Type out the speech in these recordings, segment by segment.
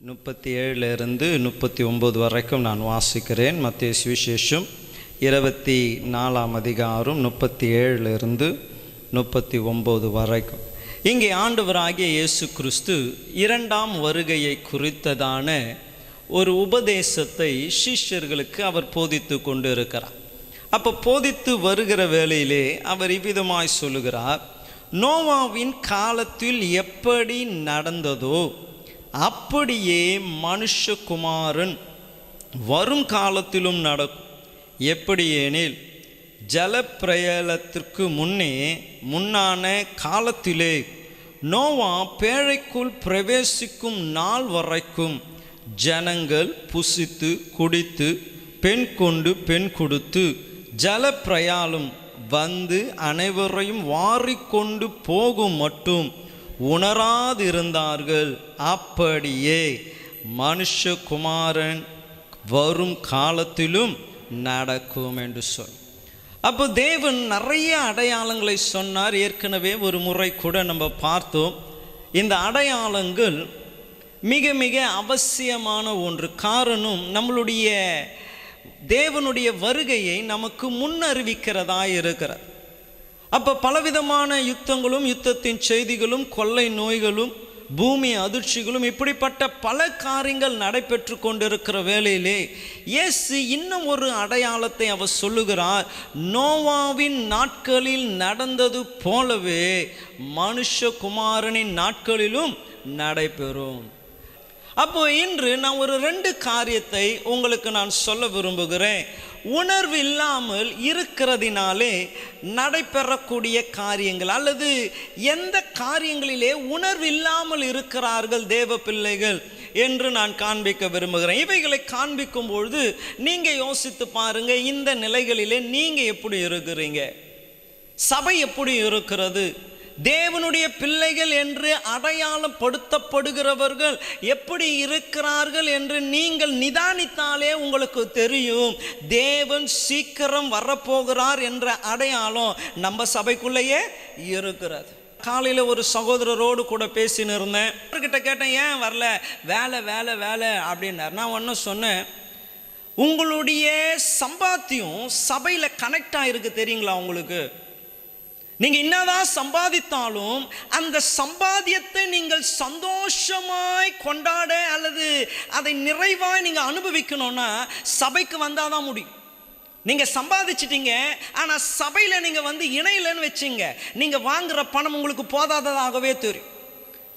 37 39 வரைக்கும் நான் வாசிக்கிறேன். மத்தேயு சுவிசேஷம் 24 அதிகாரம் 37 39 வரைக்கும். இங்கே ஆண்டவராகிய இயேசு கிறிஸ்து இரண்டாம் வருகையை குறித்ததான ஒரு உபதேசத்தை சீஷர்களுக்கு அவர் போதித்து கொண்டு இருக்கிறார். அப்போ போதித்து வருகிற வேளையிலே அவர் இவ்விதமாய் சொல்லுகிறார், நோவாவின் காலத்தில் எப்படி நடந்ததோ அப்படியே மனுஷகுமாரன் வரும் காலத்திலும் நடக்கும். எப்படி எனில், ஜலப்பிரளயத்திற்கு முன்னான காலத்திலே நோவா பேழைக்குள் பிரவேசிக்கும் நாள் வரைக்கும் ஜனங்கள் புசித்து குடித்து பெண் கொண்டு பெண் கொடுத்து ஜலப்பிரளயம் வந்து அனைவரையும் வாரிக்கொண்டு போகும் மட்டும் உணராதிருந்தார்கள். அப்படியே மனுஷகுமாரன் வரும் காலத்திலும் நடக்கும் என்று சொல். அப்போ தேவன் நிறைய அடையாளங்களை சொன்னார். ஏற்கனவே ஒரு முறை கூட நம்ம பார்த்தோம். இந்த அடையாளங்கள் மிக மிக அவசியமான ஒன்று. காரணம், நம்மளுடைய தேவனுடைய வருகையை நமக்கு முன்னறிவிக்கிறதா இருக்கிறார். அப்போ பலவிதமான யுத்தங்களும் யுத்தத்தின் செய்திகளும் கொள்ளை நோய்களும் பூமி அதிர்ச்சிகளும் இப்படிப்பட்ட பல காரியங்கள் நடைபெற்று கொண்டிருக்கிற வேளையிலே இயேசு இன்னும் ஒரு அடையாளத்தை அவர் சொல்லுகிறார். நோவாவின் நாட்களில் நடந்தது போலவே மனுஷகுமாரனின் நாட்களிலும் நடைபெறும். அப்போ இன்று நான் ஒரு 2 காரியத்தை உங்களுக்கு நான் சொல்ல விரும்புகிறேன். உணர்வு இல்லாமல் இருக்கிறதினாலே நடைபெறக்கூடிய காரியங்கள், அல்லது எந்த காரியங்களிலே உணர்வு இல்லாமல் இருக்கிறார்கள் தேவ பிள்ளைகள் என்று நான் காண்பிக்க விரும்புகிறேன். இவைகளை காண்பிக்கும் பொழுது நீங்கள் யோசித்து பாருங்க, இந்த நிலைகளிலே நீங்கள் எப்படி இருக்கிறீங்க? சபை எப்படி இருக்கிறது? தேவனுடைய பிள்ளைகள் என்று அடையாளப்படுத்தப்படுகிறவர்கள் எப்படி இருக்கிறார்கள் என்று நீங்கள் நிதானித்தாலே உங்களுக்கு தெரியும். தேவன் சீக்கிரம் வரப்போகிறார் என்ற அடையாளம் நம்ம சபைக்குள்ளேயே இருக்கிறது. காலையில் ஒரு சகோதரரோடு கூட பேசின்னு இருந்தேன். அவர்கிட்ட கேட்டேன், ஏன் வரல? வேலை வேலை வேலை அப்படின்னார். நான் ஒன்று சொன்னேன், உங்களுடைய சம்பாத்தியம் சபையில் கனெக்ட் ஆகிருக்கு தெரியுங்களா? உங்களுக்கு நீங்கள் என்னதான் சம்பாதித்தாலும் அந்த சம்பாத்தியத்தை நீங்கள் சந்தோஷமாய் கொண்டாட அல்லது அதை நிறைவாய் நீங்கள் அனுபவிக்கணும்னா சபைக்கு வந்தால் தான் முடியும். நீங்கள் சம்பாதிச்சிட்டீங்க, ஆனால் சபையில் நீங்கள் இணையிலன்னு வச்சிங்க, நீங்கள் வாங்குகிற பணம் உங்களுக்கு போதாததாகவே தெரியும்.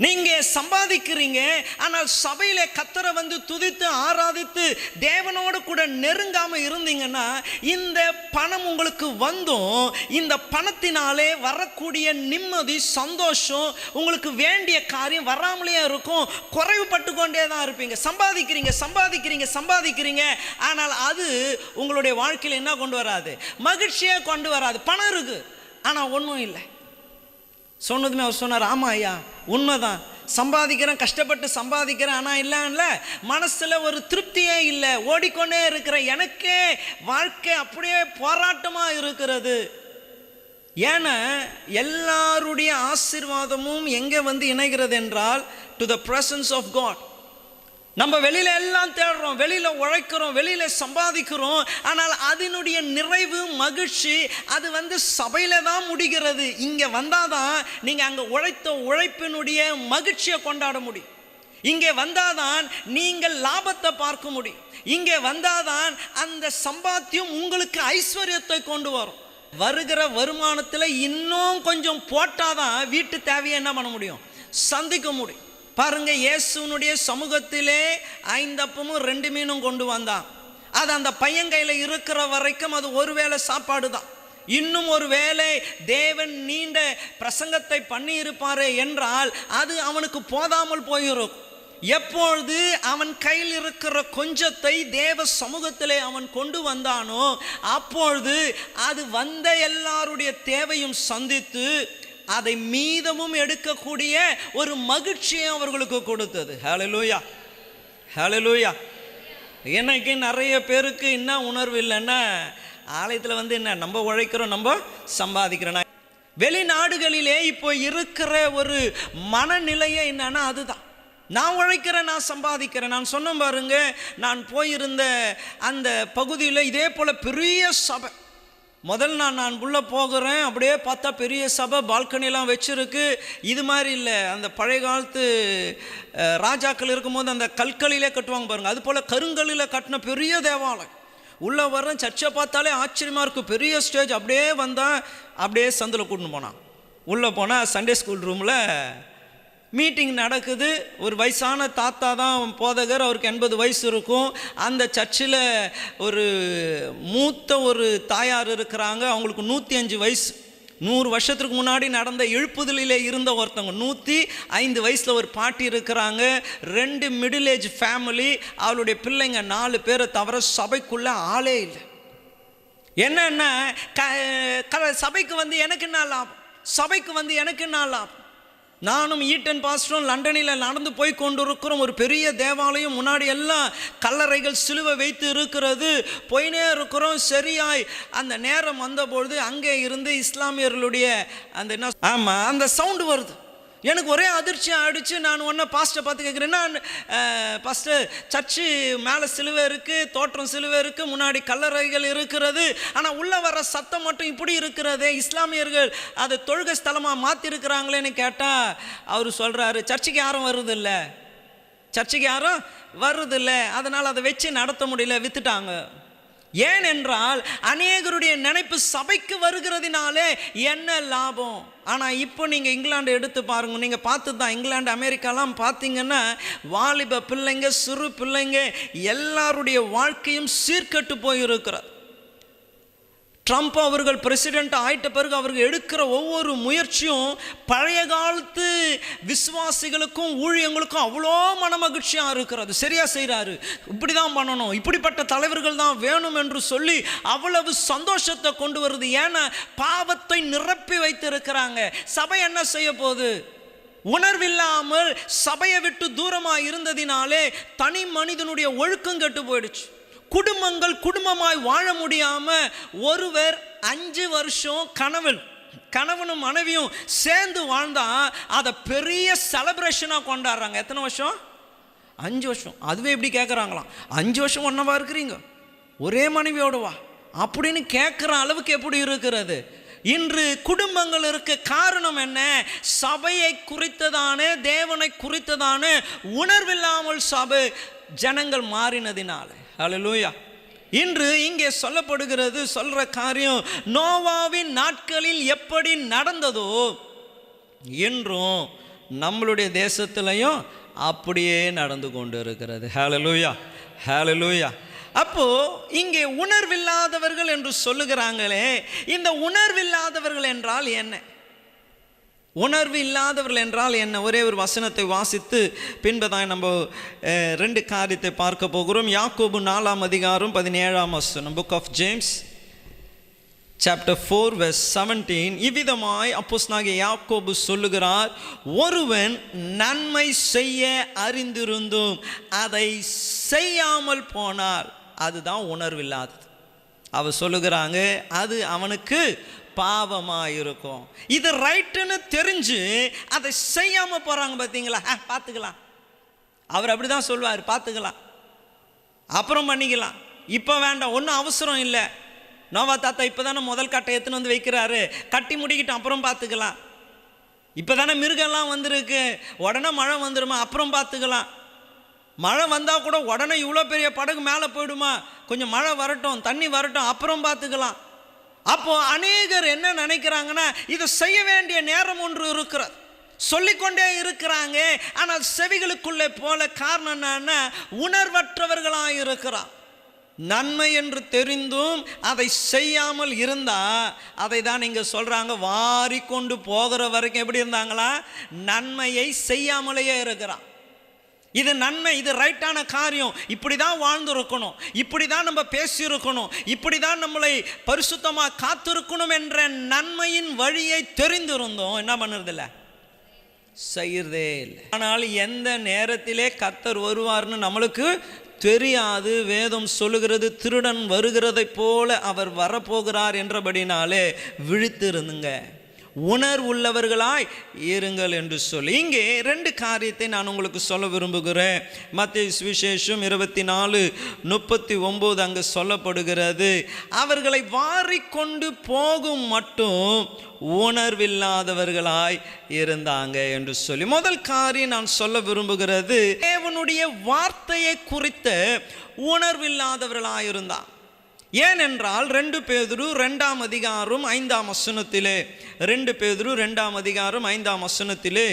நீங்கள் சம்பாதிக்கிறீங்க, ஆனால் சபையில் கர்த்தரை துதித்து ஆராதித்து தேவனோடு கூட நெருங்காமல் இருந்தீங்கன்னா இந்த பணம் உங்களுக்கு வந்தும் இந்த பணத்தினாலே வரக்கூடிய நிம்மதி சந்தோஷம் உங்களுக்கு வேண்டிய காரியம் வராமலேயே இருக்கும். குறைவுபட்டு கொண்டே தான் இருப்பீங்க. சம்பாதிக்கிறீங்க சம்பாதிக்கிறீங்க சம்பாதிக்கிறீங்க, ஆனால் அது உங்களுடைய வாழ்க்கையில் என்ன கொண்டு வராது? மகிழ்ச்சியே கொண்டு வராது. பணம் இருக்கு, ஆனால் ஒன்றும் இல்லை. சொன்னதுமே அவர் சொன்னார், ஆமாம் ஐயா, உண்மைதான், சம்பாதிக்கிறேன், கஷ்டப்பட்டு சம்பாதிக்கிறேன், ஆனால் இல்லை மனசில் ஒரு திருப்தியே இல்லை, ஓடிக்கொண்டே இருக்கிறேன், எனக்கே வாழ்க்கை அப்படியே போராட்டமாக இருக்கிறது. ஏன்னா எல்லாருடைய ஆசீர்வாதமும் எங்கே இணைகிறது என்றால் to the presence of God. நம்ம வெளியில் எல்லாம் தேடுறோம், வெளியில் உழைக்கிறோம், வெளியில் சம்பாதிக்கிறோம், ஆனால் அதனுடைய நிறைவு மகிழ்ச்சி அது சபையில் தான் முடிகிறது. இங்கே வந்தால் தான் நீங்கள் அங்கே உழைத்த உழைப்பினுடைய மகிழ்ச்சியை கொண்டாட முடியும். இங்கே வந்தால் தான் நீங்கள் லாபத்தை பார்க்க முடியும். இங்கே வந்தால் தான் அந்த சம்பாத்தியம் உங்களுக்கு ஐஸ்வர்யத்தை கொண்டு வரும். வருகிற வருமானத்தில் இன்னும் கொஞ்சம் போட்டால் தான் வீட்டு தேவையை என்ன பண்ண முடியும்? சந்திக்க முடியும். பாருங்க, இயேசுனுடைய சமூகத்திலே 5 அப்பமும் 2 மீனும் கொண்டு வந்தான். அது அந்த பையன் கையில் இருக்கிற வரைக்கும் அது ஒரு வேளை சாப்பாடு தான். இன்னும் ஒரு வேளை தேவன் நீண்ட பிரசங்கத்தை பண்ணி இருப்பாரே என்றால் அது அவனுக்கு போதாமல் போயிடும். எப்பொழுது அவன் கையில் இருக்கிற கொஞ்சத்தை தேவ சமூகத்திலே அவன் கொண்டு வந்தானோ அப்பொழுது அது வந்த எல்லாருடைய தேவையும் சந்தித்து அதை மீதமும் எடுக்கக்கூடிய ஒரு மகிழ்ச்சியை அவர்களுக்கு கொடுத்தது. ஹல்லேலூயா, ஹல்லேலூயா. எனக்கு நிறைய பேருக்கு என்ன உணர்வு இல்லைன்னா, ஆலயத்தில் என்ன நம்ம உழைக்கிறோம், நம்ம சம்பாதிக்கிறோம். வெளிநாடுகளிலே இப்போ இருக்கிற ஒரு மனநிலையே என்னன்னா அதுதான். நான் உழைக்கிறேன், நான் சம்பாதிக்கிறேன். நான் சொன்ன பாருங்க, நான் போயிருந்த அந்த பகுதியில் இதே போல் பெரிய சபை. முதல் நான் உள்ளே போகிறேன், அப்படியே பார்த்தா பெரிய சபை, பால்கனிலாம் வச்சுருக்கு. இது மாதிரி இல்லை, அந்த பழைய காலத்து ராஜாக்கள் இருக்கும்போது அந்த கற்களிலே கட்டுவாங்க பாருங்கள், அது போல் கருங்கல்லில் கட்டின பெரிய தேவாலயம். உள்ளே வர்றேன், சர்ச்சை பார்த்தாலே ஆச்சரியமாக இருக்கும், பெரிய ஸ்டேஜ். அப்படியே வந்தால் அப்படியே சந்தில் கூட்டின்னு போனான். உள்ளே போனால் சண்டே ஸ்கூல் ரூமில் மீட்டிங் நடக்குது. ஒரு வயசான தாத்தா தான் போதகர், அவருக்கு 80 வயசு இருக்கும். அந்த சர்ச்சில் ஒரு மூத்த ஒரு தாயார் இருக்கிறாங்க, அவங்களுக்கு 105 வயசு. 100 வருஷத்துக்கு முன்னாடி நடந்த எழுப்புதலிலே இருந்த ஒருத்தவங்க. 105 வயசில் ஒரு பாட்டி இருக்கிறாங்க. 2 மிடில் ஏஜ் ஃபேமிலி, அவளுடைய பிள்ளைங்க 4 பேரை தவிர சபைக்குள்ளே ஆளே இல்லை. என்னன்னா சபைக்கு வந்து எனக்கு என்ன லாபம், சபைக்கு வந்து எனக்கு என்ன லாபம். நானும் ஈட்டன் பாஸ்டரும் லண்டனில் நடந்து போய் கொண்டிருக்கிறோம். ஒரு பெரிய தேவாலயம், முன்னாடி எல்லாம் கல்லறைகள் சிலுவை வைத்து இருக்கிறது. போயினே இருக்கிறோம். சரியாய் அந்த நேரம் வந்தபொழுது அங்கே இருந்து இஸ்லாமியர்களுடைய அந்த என்ன அந்த சவுண்டு வருது. எனக்கு ஒரே அதிர்ச்சி ஆகிடுச்சு. நான் ஒன்று பாஸ்டரை பார்த்து கேட்குறேன்னா, பாஸ்டர் சர்ச்சு மேலே சிலுவை இருக்குது, தோற்றம் சிலுவை இருக்குது, முன்னாடி கல்லறைகள் இருக்கிறது, ஆனால் உள்ளே வர சத்தம் மட்டும் இப்படி இருக்கிறது, இஸ்லாமியர்கள் அதை தொழுகை ஸ்தலமாக மாற்றிருக்கிறாங்களேன்னு கேட்டால் அவர் சொல்கிறாரு, சர்ச்சுக்கு யாரும் வருதில்லை, சர்ச்சுக்கு யாரும் வருதில்லை, அதனால் அதை வச்சு நடத்த முடியல, விற்றுட்டாங்க. ஏனென்றால் அநேகருடைய நினைப்பு சபைக்கு வருகிறதுனாலே என்ன லாபம். ஆனால் இப்போ நீங்கள் இங்கிலாந்து எடுத்து பாருங்க, நீங்கள் பார்த்து தான் இங்கிலாந்து அமெரிக்காலாம் பார்த்தீங்கன்னா வாலிப பிள்ளைங்க, சிறு பிள்ளைங்க எல்லாருடைய வாழ்க்கையும் சீர்கெட்டு போயிருக்கிறார். ட்ரம்ப் அவர்கள் பிரசிடென்ட் ஆயிட்ட பிறகு அவர்கள் எடுக்கிற ஒவ்வொரு முயற்சியும் பழைய காலத்து விசுவாசிகளுக்கும் ஊழியங்களுக்கும் அவ்வளோ மனமகிழ்ச்சியாக இருக்கிறது. சரியாக செய்கிறாரு, இப்படி தான் பண்ணணும், இப்படிப்பட்ட தலைவர்கள் தான் வேணும் என்று சொல்லி அவ்வளவு சந்தோஷத்தை கொண்டு வருது. ஏன்னா பாவத்தை நிரப்பி வைத்திருக்கிறாங்க. சபை என்ன செய்ய போகுது? உணர்வில்லாமல் சபையை விட்டு தூரமாக இருந்ததினாலே தனி மனிதனுடைய ஒழுக்கம் கெட்டு போயிடுச்சு. குடும்பங்கள் குடும்பமாய் வாழ முடியாம ஒருவர் 5 வருஷம் கணவனும் மனைவியும் சேர்ந்து வாழ்ந்தா அதை பெரிய செலிப்ரேஷனாக கொண்டாடுறாங்க. எத்தனை வருஷம்? 5 வருஷம். அதுவே எப்படி கேட்குறாங்களாம், 5 வருஷம் ஒன்றவா இருக்கிறீங்க, ஒரே மனைவியோடுவா அப்படின்னு கேட்குற அளவுக்கு எப்படி இருக்கிறது இன்று குடும்பங்கள் இருக்க. காரணம் என்ன? சபையை குறித்ததான, தேவனை குறித்ததான உணர்வில்லாமல் சபை ஜனங்கள் மாறினதினால. ஹல்லேலூயா. இன்று இங்கே சொல்லப்படுகிறது, சொல்ற காரியம் நோவாவின் நாட்களில் எப்படி நடந்ததோ என்றும் நம்மளுடைய தேசத்திலையும் அப்படியே நடந்து கொண்டு இருக்கிறது. ஹல்லேலூயா, ஹல்லேலூயா. அப்போ இங்கே உணர்வில்லாதவர்கள் என்று சொல்லுகிறாங்களே, இந்த உணர்வில்லாதவர்கள் என்றால் என்ன? உணர்வு இல்லாதவர்கள் என்றால் என்ன? ஒரே ஒரு வசனத்தை வாசித்து பின்பதான் நம்ம 2 காரியத்தை பார்க்க போகிறோம். யாக்கோபு 4ஆம் அதிகாரம் 17ஆம் வசனம். Book of James chapter 4 verse 17. இவ்விதமாய் அப்போஸ்தலனாகிய யாக்கோபு சொல்லுகிறார், ஒருவன் நன்மை செய்ய அறிந்திருந்தும் அதை செய்யாமல் போனால் அதுதான் உணர்வில்லாதது. அவர் சொல்லுகிறாங்க, அது அவனுக்கு பாவமாக இருக்கும். இது ரைட்டுன்னு தெரிஞ்சு அதை செய்யாமல் போகிறாங்க. பார்த்தீங்களா? பார்த்துக்கலாம், அவர் அப்படி தான் சொல்லுவார், பார்த்துக்கலாம், அப்புறம் பண்ணிக்கலாம், இப்போ வேண்டாம், ஒன்றும் அவசரம் இல்லை. நோவா தாத்தா இப்போ தானே முதல் கட்டை எடுத்துன்னு வந்து வைக்கிறாரு, கட்டி முடிக்கிட்டோம், அப்புறம் பார்த்துக்கலாம். இப்போ தானே மிருகம்லாம் வந்திருக்கு, உடனே மழை வந்துடுமா, அப்புறம் பார்த்துக்கலாம். மழை வந்தால் கூட உடனே இவ்வளோ பெரிய படகு மேலே போயிடுமா, கொஞ்சம் மழை வரட்டும், தண்ணி வரட்டும், அப்புறம் பார்த்துக்கலாம். அப்போ அநேகர் என்ன நினைக்கிறாங்கன்னா, இதை செய்ய வேண்டிய நேரம் ஒன்று இருக்கிறது, சொல்லிக்கொண்டே இருக்கிறாங்க, ஆனால் செவிகளுக்குள்ளே போல. காரணம் என்னன்னா, உணர்வற்றவர்களாக இருக்கிறார். நன்மை என்று தெரிந்தும் அதை செய்யாமல் இருந்தா, அதை தான் இங்க சொல்றாங்க, வாரி கொண்டு போகிற வரைக்கும் எப்படி இருந்தாங்களா, நன்மையை செய்யாமலேயே இருக்கிறான். இது நன்மை, இது ரைட்டான காரியம், இப்படி தான் வாழ்ந்துருக்கணும், இப்படி தான் நம்ம பேசியிருக்கணும், இப்படி தான் நம்மளை பரிசுத்தமாக காத்திருக்கணும் என்ற நன்மையின் வழியை தெரிந்திருந்தோம். என்ன பண்ணுறதில்ல, செய்யறதே இல்லை. ஆனால் எந்த நேரத்திலே கர்த்தர் வருவார்னு நம்மளுக்கு தெரியாது. வேதம் சொல்லுகிறது, திருடன் வருகிறதை போல அவர் வரப்போகிறார் என்றபடினாலே விழித்திருந்துங்க. உணர்வுள்ளவர்களாய் இருங்கள் என்று சொல்லி இங்கே 2 காரியத்தை நான் உங்களுக்கு சொல்ல விரும்புகிறேன். மத்தேயு சுவிசேஷம் 24:39 அங்கு சொல்லப்படுகிறது, அவர்களை வாரிக்கொண்டு போகும் மட்டும் உணர்வில்லாதவர்களாய் இருந்தாங்க என்று சொல்லி. முதல் காரியம் நான் சொல்ல விரும்புகிறது, தேவனுடைய வார்த்தையை குறித்த உணர்வில்லாதவர்களாய் இருந்தாங்க. ஏனென்றால் 2 பேதுரு 2ஆம் அதிகாரம் 5ஆம் வசனத்திலே 2 பேதுரு 2ஆம் அதிகாரம் 5ஆம் வசனத்திலே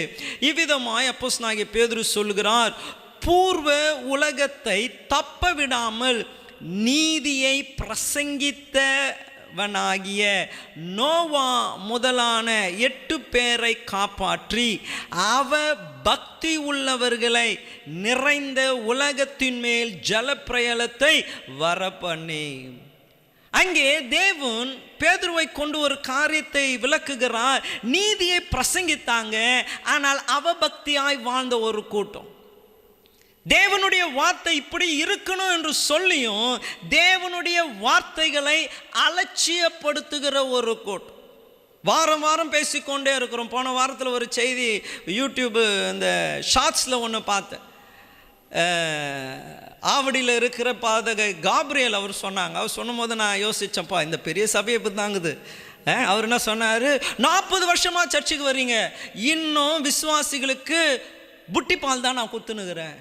இவ்விதமாய் அப்போஸ்தலனாகிய பேதுரு சொல்கிறார், பூர்வ உலகத்தை தப்ப விடாமல் நீதியை பிரசங்கித்தவனாகிய நோவா முதலான 8 பேரை காப்பாற்றி அவ பக்தி உள்ளவர்களை நிறைந்த உலகத்தின் மேல் ஜலப்பிரளயத்தை வரப்பண்ணி. அங்கே தேவன் பேதுருவை கொண்டு ஒரு காரியத்தை விளக்குகிறார். நீதியை பிரசங்கித்தாங்க, ஆனால் அவபக்தியாய் வாழ்ந்த ஒரு கூட்டம். தேவனுடைய வார்த்தை இப்படி இருக்கணும் என்று சொல்லியும் தேவனுடைய வார்த்தைகளை அலட்சியப்படுத்துகிற ஒரு கூட்டம். வாரம் வாரம் பேசிக்கொண்டே இருக்கிறோம். போன வாரத்தில் ஒரு செய்தி யூடியூப் இந்த ஷார்ட்ஸில் ஒன்று பார்த்தேன். ஆவடியில் இருக்கிற பாதக காப்ரியல் அவர் சொன்னாங்க. அவர் சொன்னும் போது நான் யோசித்தேன்ப்பா, இந்த பெரிய சபையை பற்றி தாங்குது. அவர் என்ன சொன்னார், 40 வருஷமாக சர்ச்சுக்கு வர்றீங்க, இன்னும் விசுவாசிகளுக்கு புட்டி பால் தான் நான் குத்துனுக்கிறேன்,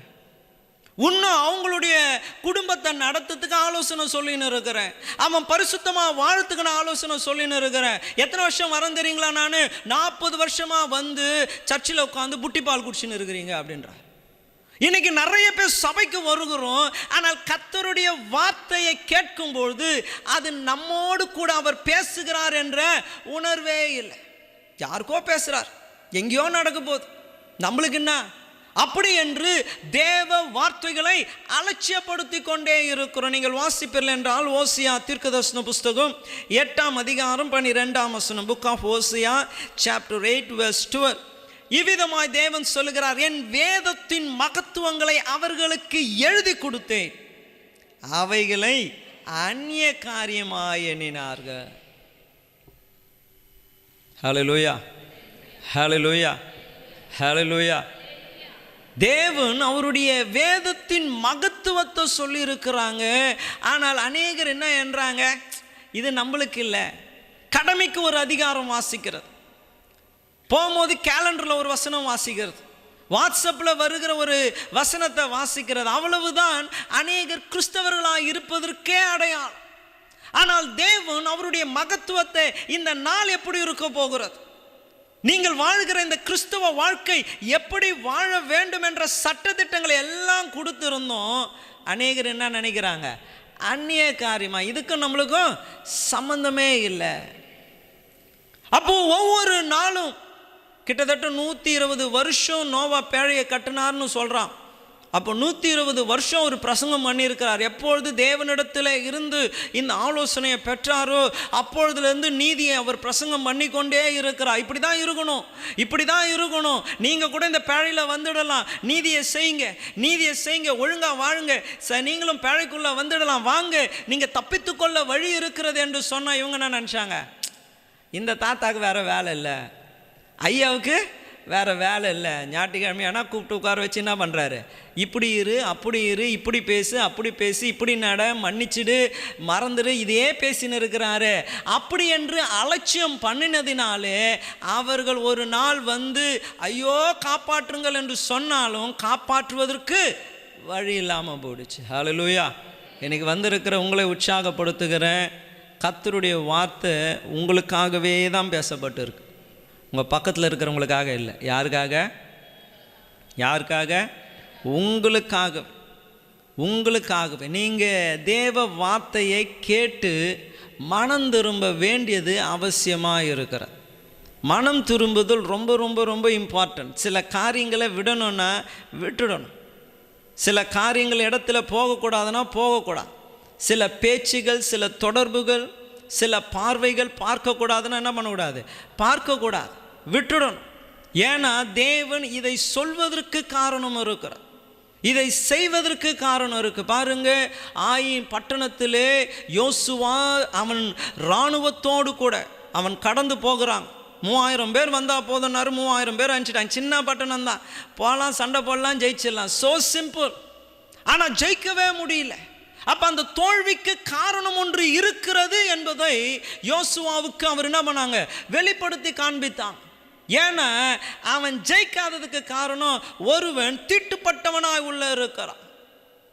இன்னும் அவங்களுடைய குடும்பத்தை நடத்துறதுக்கு ஆலோசனை சொல்லின்னு இருக்கிறேன், அவன் பரிசுத்தமாக வாழத்துக்கு நான் ஆலோசனை சொல்லின்னு இருக்கிறேன். எத்தனை வருஷம் வரேன் தெரியுங்களா, நான் 40 வருஷமாக வந்து சர்ச்சில் உட்காந்து புட்டி பால் குடிச்சுன்னு இருக்கிறீங்க அப்படின்றார். இன்னைக்கு நிறைய பேர் சபைக்கு வருகிறோம், ஆனால் கர்த்தருடைய வார்த்தையை கேட்கும்பொழுது அது நம்மோடு கூட அவர் பேசுகிறார் என்ற உணர்வே இல்லை. யாருக்கோ பேசுகிறார், எங்கேயோ நடக்க போகுது, நம்மளுக்கு என்ன அப்படி என்று தேவ வார்த்தைகளை அலட்சியப்படுத்தி கொண்டே இருக்கிறோம். நீங்கள் வாசிப்பீர்கள் என்றால் ஓசியா தீர்க்கதரிசன புஸ்தகம் 8ஆம் அதிகாரம் 12ஆம் வசனம், book of Hosea chapter 8 verse 12. இவ்விதமாய் தேவன் சொல்லுகிறார், என் வேதத்தின் மகத்துவங்களை அவர்களுக்கு எழுதி கொடுத்தேன், அவைகளை அந்நிய காரியமாய் எண்ணினார்கள். ஹல்லேலூயா, ஹல்லேலூயா, ஹல்லேலூயா. தேவன் அவருடைய வேதத்தின் மகத்துவத்தை சொல்லி இருக்கிறாங்க. ஆனால் அநேகர் என்ன என்றாங்க, இது நம்மளுக்கு இல்லை, கடமைக்கு ஒரு அதிகாரம் வாசிக்கிறது, போகும்போது கேலண்டரில் ஒரு வசனம் வாசிக்கிறது, வாட்ஸ்அப்பில் வருகிற ஒரு வசனத்தை வாசிக்கிறது, அவ்வளவுதான் அநேகர் கிறிஸ்தவர்களாக இருப்பதற்கே அடையாளம். ஆனால் தேவன் அவருடைய மகத்துவத்தை இந்த நாள் எப்படி இருக்க போகிறது, நீங்கள் வாழ்கிற இந்த கிறிஸ்தவ வாழ்க்கை எப்படி வாழ வேண்டும் என்ற சட்டதிட்டங்களை எல்லாம் கொடுத்திருந்தோம். அநேகர் என்ன நினைக்கிறாங்க, அந்நிய காரியமா, இதுக்கும் நம்மளுக்கும் சம்பந்தமே இல்லை. அப்போ ஒவ்வொரு நாளும் கிட்டத்தட்ட 120 வருஷம் நோவா பேழையை கட்டினார்னு சொல்கிறான். அப்போ 120 வருஷம் ஒரு பிரசங்கம் பண்ணியிருக்கிறார். எப்பொழுது தேவனிடத்தில் இருந்து இந்த ஆலோசனையை பெற்றாரோ அப்பொழுதுலேருந்து நீதியை அவர் பிரசங்கம் பண்ணி கொண்டே இருக்கிறார். இப்படி தான் இருக்கணும், இப்படி தான் இருக்கணும், நீங்கள் கூட இந்த பேழையில் வந்துடலாம், நீதியை செய்யுங்க, நீதியை செய்யுங்க, ஒழுங்காக வாழுங்க, நீங்களும் பேழைக்குள்ளே வந்துடலாம், வாங்க, நீங்கள் தப்பித்துக்கொள்ள வழி இருக்கிறது என்று சொன்னால் இவங்க என்ன நினச்சாங்க, இந்த தாத்தாவுக்கு வேறு வேலை இல்லை, ஐயாவுக்கு வேறு வேலை இல்லை, ஞாயிற்றுக்கிழமை ஆனால் கூப்பிட்டு உட்கார வச்சு என்ன பண்ணுறாரு, இப்படி இரு, அப்படி இரு, இப்படி பேசு, அப்படி பேசி, இப்படி நட, மன்னிச்சிடு, மறந்துடு, இதே பேசின்னு இருக்கிறாரு. அப்படி என்று அலட்சியம் பண்ணினதினாலே அவர்கள் ஒரு நாள் வந்து ஐயோ காப்பாற்றுங்கள் என்று சொன்னாலும் காப்பாற்றுவதற்கு வழி இல்லாமல் போயிடுச்சு. ஹல்லேலூயா. இன்னைக்கு வந்திருக்கிற உங்களை உற்சாகப்படுத்துகிறேன், கர்த்தருடைய வார்த்தை உங்களுக்காகவே தான் பேசப்பட்டு இருக்கு, உங்கள் பக்கத்தில் இருக்கிறவங்களுக்காக இல்லை. யாருக்காக, யாருக்காக, உங்களுக்காக, உங்களுக்காகவே. நீங்கள் தேவ வார்த்தையை கேட்டு மனம் திரும்ப வேண்டியது அவசியமாக இருக்கிறது. மனம் திரும்புதல் ரொம்ப ரொம்ப ரொம்ப இம்பார்ட்டன்ட். சில காரியங்களை விடணும்னா விட்டுடணும், சில காரியங்கள் இடத்துல போகக்கூடாதுன்னா போகக்கூடாது, சில பேச்சுகள், சில தொடர்புகள், சில பார்வைகள் பார்க்கக்கூடாதுன்னா என்ன பண்ணக்கூடாது, பார்க்கக்கூடாது, விட்டுடணும். ஏன்னா தேவன் இதை சொல்வதற்கு காரணம் இருக்கிறார், இதை செய்வதற்கு காரணம் இருக்கு. பாருங்க, ஆயின் பட்டணத்திலே யோசுவா அவன் இராணுவத்தோடு கூட அவன் கடந்து போகிறான். 3000 பேர் வந்தால் போதும்னாரு. 3000 பேர் அனுப்பிச்சிட்டாங்க. சின்ன பட்டணம் தான், போகலாம், சண்டை போடலாம், ஜெயிச்சிடலாம். So simple. ஆனால் ஜெயிக்கவே முடியல. அப்போ அந்த தோல்விக்கு காரணம் ஒன்று இருக்கிறது என்பதை யோசுவாவுக்கு அவர் என்ன பண்ணாங்க, வெளிப்படுத்தி காண்பித்தான். ஏன்னா அவன் ஜெயிக்காததுக்கு காரணம், ஒருவன் தீட்டுப்பட்டவனாய் உள்ள இருக்கிறான்.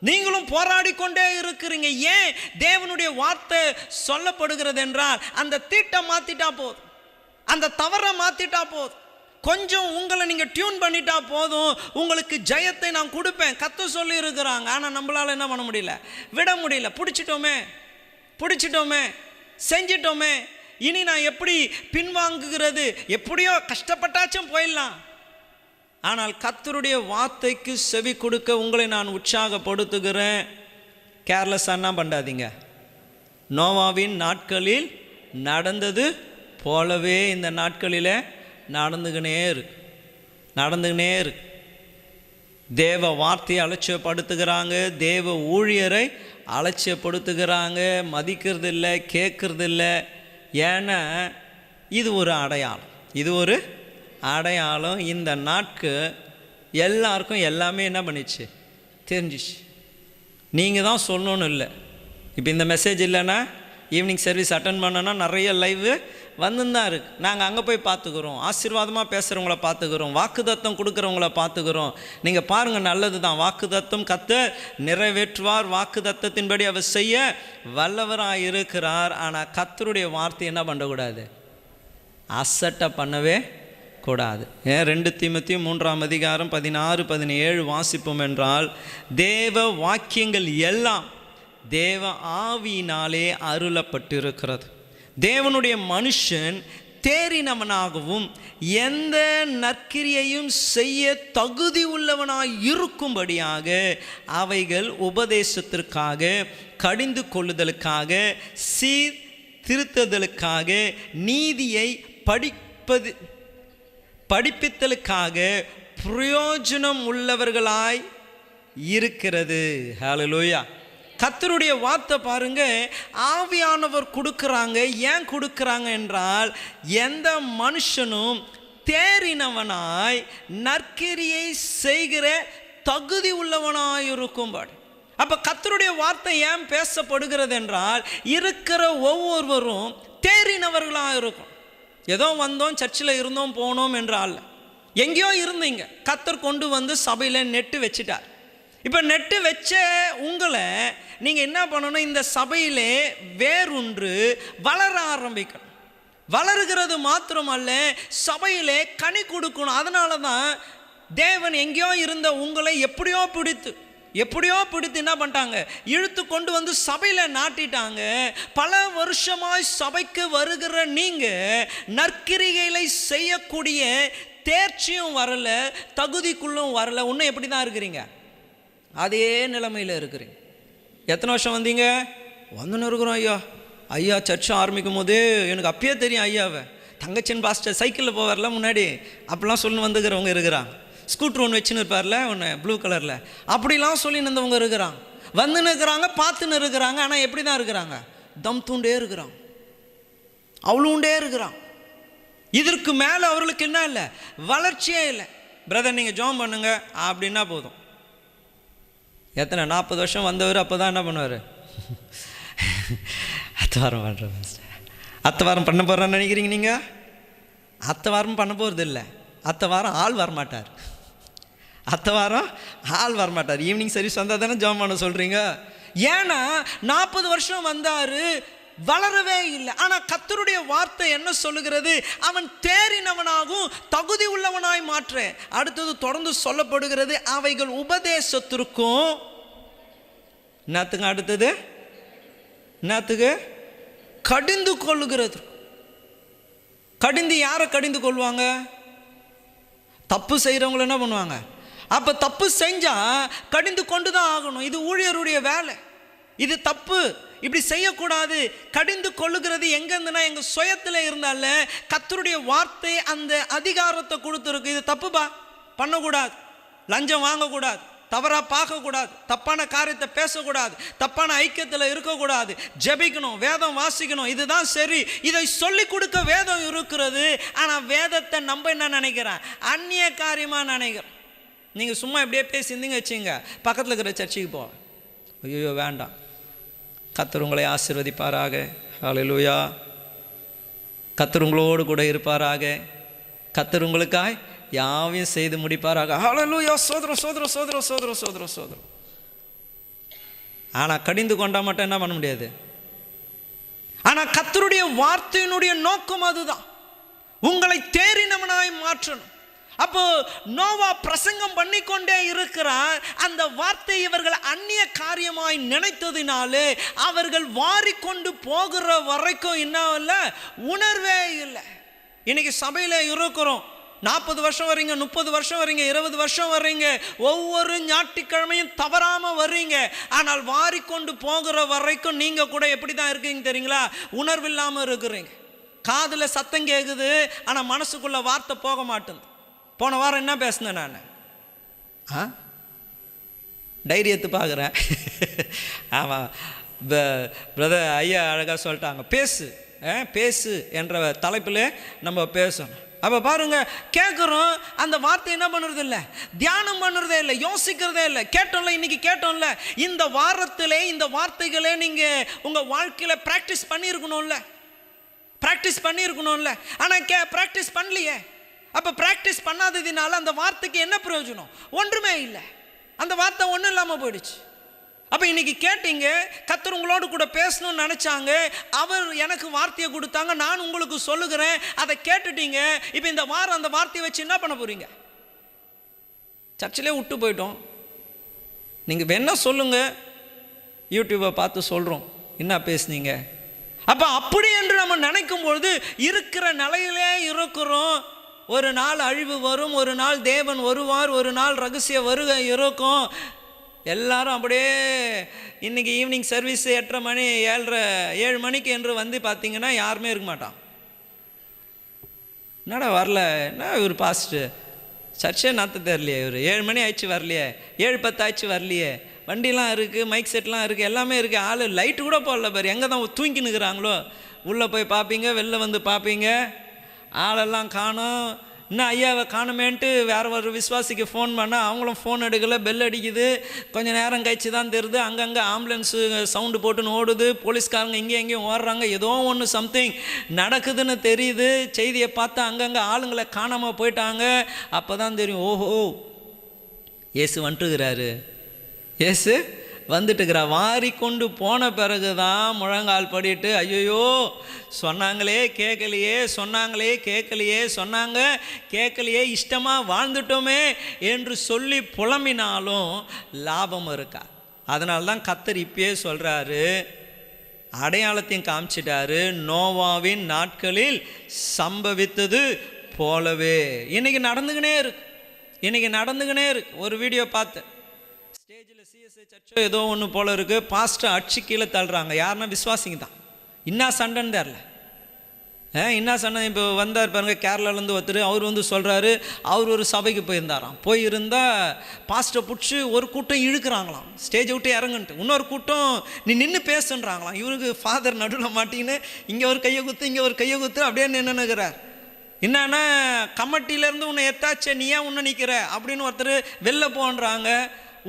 நீங்களும் போராடி கொண்டே இருக்கிறீங்க. ஏன் தேவனுடைய வார்த்தை சொல்லப்படுகிறது என்றால், அந்த தீட்டை மாற்றிட்டா போதும், அந்த தவறை மாற்றிட்டா போதும், கொஞ்சம் உங்களை நீங்கள் டியூன் பண்ணிட்டா போதும், உங்களுக்கு ஜெயத்தை நான் கொடுப்பேன். கர்த்தர் சொல்லி இருக்கிறாங்க. ஆனால் நம்மளால் என்ன பண்ண முடியல, விட முடியல. பிடிச்சிட்டோமே, செஞ்சிட்டோமே, இனி நான் எப்படி பின்வாங்குகிறது, எப்படியோ கஷ்டப்பட்டாச்சும் போயிடலாம். ஆனால் கர்த்தருடைய வார்த்தைக்கு செவி கொடுக்க உங்களை நான் உற்சாகப்படுத்துகிறேன். கேர்லெஸ்ஸாக என்ன பண்ணாதீங்க. நோவாவின் நாட்களில் நடந்தது போலவே இந்த நாட்களில் நடந்துக்கினே இருக்கு. தேவ வார்த்தையை அலட்சியப்படுத்துகிறாங்க, தேவ ஊழியரை அலட்சியப்படுத்துகிறாங்க, மதிக்கிறது இல்லை, கேட்கறது இல்லை. ஏன்னா இது ஒரு அடையாளம். இந்த நாட்கு எல்லாருக்கும் எல்லாமே என்ன பண்ணிச்சு, தெரிஞ்சிச்சு. நீங்கள் தான் சொல்லணும்னு இல்லை. இப்போ இந்த மெசேஜ் இல்லைன்னா ஈவினிங் சர்வீஸ் அட்டன் பண்ணோன்னா நிறைய லைவு வந்துதான் இருக்குது. நாங்கள் அங்கே போய் பார்த்துக்குறோம், ஆசீர்வாதமாக பேசுகிறவங்கள பார்த்துக்குறோம், வாக்குத்தத்தம் கொடுக்குறவங்கள பார்த்துக்குறோம். நீங்கள் பாருங்கள், நல்லது தான். வாக்குத்தத்தம் கர்த்தர் நிறைவேற்றுவார், வாக்குத்தத்தின்படி அவர் செய்ய வல்லவராக இருக்கிறார். ஆனால் கர்த்தருடைய வார்த்தை என்ன பண்ணக்கூடாது, அசட்டை பண்ணவே கூடாது. 2 தீமோத்தேயு 3:16-17 வாசிப்போம் என்றால், தேவ வாக்கியங்கள் எல்லாம் தேவ ஆவியினாலே அருளப்பட்டிருக்கிறது. தேவனுடைய மனுஷன் தேறினவனாகவும் எந்த நற்கிரியையும் செய்ய தகுதி உள்ளவனாய் இருக்கும்படியாக அவைகள் உபதேசத்திற்காக, கடிந்து கொள்ளுதலுக்காக, சீர்திருத்துதலுக்காக, நீதியை படிப்பித்தலுக்காக பிரயோஜனம் உள்ளவர்களாய் இருக்கிறது. ஹல்லேலூயா. கர்த்தருடைய வார்த்தை பாருங்க, ஆவியானவர் கொடுக்குறாங்க. ஏன் கொடுக்குறாங்க என்றால், எந்த மனுஷனும் தேறினவனாய் நற்கிரியை செய்கிற தகுதி உள்ளவனாய் இருக்கும்படி. அப்போ கர்த்தருடைய வார்த்தை ஏன் பேசப்படுகிறது என்றால், இருக்கிற ஒவ்வொருவரும் தேறினவர்களாக இருக்கும். ஏதோ வந்தோம், சர்ச்சில் இருந்தோம், போனோம் என்றால், எங்கேயோ இருந்தீங்க, கர்த்தர் கொண்டு வந்து சபையில் நெட்டு வச்சிட்டார். இப்போ நெட்டு வச்ச உங்களை நீங்கள் என்ன பண்ணணும், இந்த சபையிலே வேறொன்று வளர ஆரம்பிக்கணும். வளருகிறது மாத்திரமல்ல, சபையிலே கனி கொடுக்கணும். அதனால தான் தேவன் எங்கேயோ இருந்த உங்களை எப்படியோ பிடித்து என்ன பண்ணிட்டாங்க, இழுத்து கொண்டு வந்து சபையில் நாட்டிட்டாங்க. பல வருஷமாய் சபைக்கு வருகிற நீங்கள் நற்கிரிகளை செய்யக்கூடிய தேர்ச்சியும் வரல, தகுதிக்குள்ளும் வரல. இன்னும் எப்படி தான் இருக்கிறீங்க, அதே நிலைமையில் இருக்கிறீங்க. எத்தனை வருஷம் வந்தீங்க, வந்துன்னு இருக்கிறோம். ஐயா சர்ச்சை ஆரம்பிக்கும் போதே எனக்கு அப்பயே தெரியும் ஐயாவை. தங்கச்சின் பாஸ்டர் சைக்கிளில் போவார்ல முன்னாடி, அப்படிலாம் சொல்லி வந்துக்கிறவங்க இருக்கிறாங்க. ஸ்கூட்ரு ஒன்று வச்சுன்னு இருப்பார்ல, ஒன்று ப்ளூ கலரில், அப்படிலாம் சொல்லி நின்றவங்க இருக்கிறாங்க. வந்துன்னு இருக்கிறாங்க, பார்த்துன்னு இருக்கிறாங்க. ஆனால் எப்படி தான் இருக்கிறாங்க, தம் தூண்டே இருக்கிறாங்க, அவ்வளோண்டே இருக்கிறான். இதற்கு மேலே அவர்களுக்கு என்ன இல்லை, வளர்ச்சியே இல்லை. பிரதர் நீங்கள் ஜாம் பண்ணுங்க அப்படின்னா போதும். எத்தனை 40 வருஷம் வந்தவர் அப்போ தான் என்ன பண்ணுவார், அத்தவாரம் பண்ணுறேன், அத்தவாரம் பண்ண போகிறான்னு நினைக்கிறீங்க நீங்கள்? அத்தவாரம் பண்ண போகிறது இல்லை. அத்தவாரம் ஆள் வரமாட்டார். ஈவினிங் சர்வீஸ் வந்தால் தானே ஜாம் பண்ண சொல்கிறீங்க. ஏன்னா 40 வருஷம் வந்தார், வளரவே இல்லை. ஆனால் கர்த்தருடைய வார்த்தை என்ன சொல்லுகிறது, அவன் தேறினவனாகவும் தகுதி உள்ளவனாய் மாற்ற. அடுத்தது தொடர்ந்து சொல்லப்படுகிறது, அவைகள் உபதேசத்திற்கும் என்னத்துக்கு, அடுத்தது என்னத்துக்கு, கடிந்து கொள்ளுகிறது. கடிந்து யாரை கடிந்து கொள்வாங்க, தப்பு செய்கிறவங்கள என்ன பண்ணுவாங்க. அப்போ தப்பு செஞ்சால் கடிந்து கொண்டு தான் ஆகணும். இது ஊழியருடைய வேலை. இது தப்பு, இப்படி செய்யக்கூடாது. கடிந்து கொள்ளுகிறது எங்கேருந்துனா எங்கள் சுயத்தில் இருந்தால கர்த்தருடைய வார்த்தை அந்த அதிகாரத்தை கொடுத்துருக்கு. இது தப்புப்பா, பண்ணக்கூடாது, லஞ்சம் வாங்கக்கூடாது, தவறாக பார்க்கக்கூடாது, தப்பான காரியத்தை பேசக்கூடாது, தப்பான ஐக்கியத்தில் இருக்கக்கூடாது, ஜெபிக்கணும், வேதம் வாசிக்கணும், இதுதான் சரி. இதை சொல்லி கொடுக்க வேதம் இருக்கிறது. ஆனால் வேதத்தை நம்ம என்ன நினைக்கிறேன்? அந்நிய காரியமாக நினைக்கிறேன். நீங்கள் சும்மா இப்படியே பேசியிருந்தீங்க வச்சுங்க, பக்கத்தில் இருக்கிற சர்ச்சுக்கு போ, ஐயோ வேண்டாம். கர்த்தர் உங்களை ஆசீர்வதிப்பாராக. ஹல்லேலூயா. கர்த்தர் உங்களோடு கூட இருப்பாராக. கர்த்தர் உங்களுக்காய் யாவையும் செய்து முடிப்பாராக. ஹல்லேலூயா. சோதரம் சோதரம் சோதரம் சோதரம் சோதரம் சோதரம். ஆனால் கடிந்து கொண்டால் மட்டும் என்ன பண்ண முடியாது. ஆனால் கர்த்தருடைய வார்த்தையினுடைய நோக்கம் அதுதான், உங்களை தேறினவனாய் மாற்றணும். அப்போ நோவா பிரசங்கம் பண்ணிக்கொண்டே இருக்கிறார். அந்த வார்த்தை இவர்கள் அந்நிய காரியமாய் நினைத்ததினாலே அவர்கள் வாரிக்கொண்டு போகிற வரைக்கும் என்ன இல்லை, உணர்வே இல்லை. இன்னைக்கு சபையில் இருக்கிறோம், 40 வருஷம் வரீங்க, 30 வருஷம் வரீங்க, 20 வருஷம் வர்றீங்க, ஒவ்வொரு ஞாயிற்றுக்கிழமையும் தவறாமல் வர்றீங்க. ஆனால் வாரிக்கொண்டு போகிற வரைக்கும் நீங்கள் கூட எப்படி தான் இருக்கீங்க தெரியுங்களா? உணர்வு இல்லாமல் இருக்கிறீங்க. காதில் சத்தம் கேட்குது, ஆனால் மனசுக்குள்ள வார்த்தை போக மாட்டேங்குது. போன வாரம் என்ன பேசினேன் நான்? டைரி எடுத்து பார்க்குறேன். ஆமாம், பிரதர் ஐயா அழகாக சொல்லிட்டாங்க, பேசு பேசு என்ற தலைப்பில் நம்ம பேசணும். அப்போ பாருங்க, கேட்குறோம், அந்த வார்த்தை என்ன பண்ணுறது இல்லை, தியானம் பண்ணுறதே இல்லை, யோசிக்கிறதே இல்லை. கேட்டோம்ல, இன்னைக்கு கேட்டோம்ல, இந்த வாரத்திலே இந்த வார்த்தைகளே நீங்கள் உங்கள் வாழ்க்கையில் ப்ராக்டிஸ் பண்ணியிருக்கணும்ல, ப்ராக்டிஸ் பண்ணியிருக்கணும்ல. ஆனால் ப்ராக்டிஸ் பண்ணலையே. அப்போ ப்ராக்டிஸ் பண்ணாததுனால அந்த வார்த்தைக்கு என்ன பிரயோஜனம்? ஒன்றுமே இல்லை. அந்த வார்த்தை ஒன்றும் இல்லாமல் போயிடுச்சு. அப்போ இன்னைக்கு கேட்டீங்க, கர்த்தர் உங்களோடு கூட பேசணும்னு நினச்சாங்க, அவர் எனக்கு வார்த்தையை கொடுத்தாங்க, நான் உங்களுக்கு சொல்லுகிறேன், அதை கேட்டுட்டீங்க. இப்போ இந்த வாரம் அந்த வார்த்தையை வச்சு என்ன பண்ண போகிறீங்க? சர்ச்சிலே விட்டு போயிட்டோம். நீங்கள் வேணா சொல்லுங்கள், யூடியூப்பை பார்த்து சொல்கிறோம் என்ன பேசுனீங்க. அப்போ அப்படி என்று நம்ம நினைக்கும் பொழுது இருக்கிற நிலையிலே இருக்கிறோம். ஒரு நாள் அழிவு வரும், ஒரு நாள் தேவன் வருவார், ஒரு நாள் ரகசிய வருகை இருக்கும். எல்லாரும் அப்படியே இன்றைக்கி ஈவினிங் சர்வீஸ் 8:30 மணி 7 மணிக்கு என்று வந்து பார்த்தீங்கன்னா யாருமே இருக்க மாட்டான். என்னடா வரல, என்ன இவர் பாஸ்ட்டு சர்ச்சே நாற்று தரலையே, இவர் 7 மணி ஆயிடுச்சு வரலையே, 7:10 ஆயிடுச்சு வரலையே, வண்டிலாம் இருக்குது, மைக் செட்லாம் இருக்குது, எல்லாமே இருக்குது, ஆள் லைட்டு கூட போடல பாரு, எங்கே தான் தூங்கி நிற்கிறாங்களோ. உள்ளே போய் பார்ப்பீங்க, வெளில வந்து பார்ப்பீங்க, ஆளெல்லாம் காணும். இன்னும் ஐயாவை காணுமேன்ட்டு வேறு ஒரு விசுவாசிக்கு ஃபோன் பண்ணால் அவங்களும் ஃபோன் எடுக்கலை, பெல் அடிக்குது. கொஞ்சம் நேரம் கழிச்சு தான் தெரியுது, அங்கங்கே ஆம்புலன்ஸு சவுண்டு போட்டுன்னு ஓடுது, போலீஸ்காரங்க இங்கேயும் எங்கேயும் ஓடுறாங்க, ஏதோ ஒன்று சம்திங் நடக்குதுன்னு தெரியுது. செய்தியை பார்த்தா அங்கங்கே ஆளுங்களை காணாமல் போயிட்டாங்க. அப்போ தான் தெரியும், ஓஹோ இயேசு வந்துட்டுக்கிறாரு, இயேசு வந்துட்டுக்கிறா. வாரி கொண்டு போன பிறகு தான் முழங்கால் படிட்டு, ஐயோ சொன்னாங்களே கேட்கலையே, சொன்னாங்களே கேட்கலையே, சொன்னாங்க கேட்கலையே, இஷ்டமாக வாழ்ந்துட்டோமே என்று சொல்லி புலம்பினாலும் லாபம் இருக்கா. அதனால தான் கர்த்தர் இப்பயே சொல்கிறாரு, அடையாளத்தையும் காமிச்சிட்டாரு, நோவாவின் நாட்களில் சம்பவித்தது போலவே. இன்றைக்கி நடந்துக்கினே இருக்கு, இன்றைக்கி நடந்துக்கினே இருக்கு. ஒரு வீடியோ பார்த்தேன், ஸ்டேஜில் சிஎஸ்ஐ சர்ச்சோ ஏதோ ஒன்று போல இருக்குது, பாஸ்டர் அடிச்சு கீழே தள்ளுறாங்க. யாருன்னா விசுவாசிங்க தான். இன்னா சண்டைன்னு தெரில, இன்னா சண்டை. இப்போ வந்தார் பாருங்க, கேரளாலேருந்து ஒருத்தர், அவர் வந்து சொல்கிறாரு, அவர் ஒரு சபைக்கு போயிருந்தாராம். போயிருந்தால் பாஸ்டரை பிடிச்சி ஒரு கூட்டம் இழுக்கிறாங்களாம், ஸ்டேஜை விட்டு இறங்குன்ட்டு. இன்னொரு கூட்டம் நீ நின்று பேசுன்றாங்களாம். இவருக்கு ஃபாதர் நடுவில் மாட்டின்னு இங்கே ஒரு கையை குத்து, இங்கே ஒரு கையை குத்து, அப்படியே நின்றுக்கிறார். என்னன்னா கமிட்டியிலேருந்து உன்னை எத்தாச்சே, நீ ஏன் உன்னை நிற்கிற அப்படின்னு ஒருத்தர் வெளில போன்றாங்க.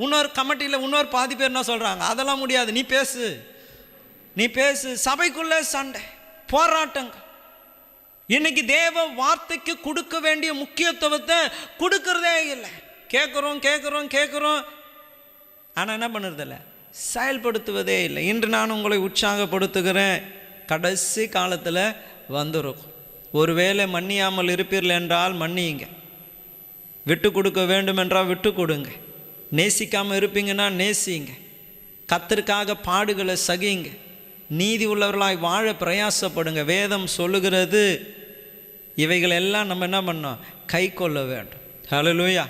இன்னொரு கமிட்டியில் இன்னொரு பாதி பேர் என்ன சொல்கிறாங்க, அதெல்லாம் முடியாது, நீ பேசு, நீ பேசு. சபைக்குள்ளே சண்டை, போராட்டங்கள். இன்னைக்கு தேவ வார்த்தைக்கு கொடுக்க வேண்டிய முக்கியத்துவத்தை கொடுக்கறதே இல்லை. கேட்குறோம் கேட்குறோம் கேட்குறோம், ஆனால் என்ன பண்ணுறதில்ல, செயல்படுத்துவதே இல்லை. இன்று நான் உங்களை உற்சாகப்படுத்துகிறேன், கடைசி காலத்தில் வந்துருக்கும். ஒருவேளை மன்னியாமல் இருப்பீர்கள் என்றால் மன்னியுங்க, விட்டு கொடுக்க வேண்டும் என்றால் விட்டு கொடுங்க, நேசிக்காமல் இருப்பீங்கன்னா நேசிங்க, கர்த்தருக்காக பாடுகளை சகிங்க, நீதி உள்ளவர்களாய் வாழ பிரயாசப்படுங்க. வேதம் சொல்லுகிறது, இவைகளெல்லாம் நம்ம என்ன பண்ணோம், கை கொள்ள வேண்டும். ஹல்லேலூயா.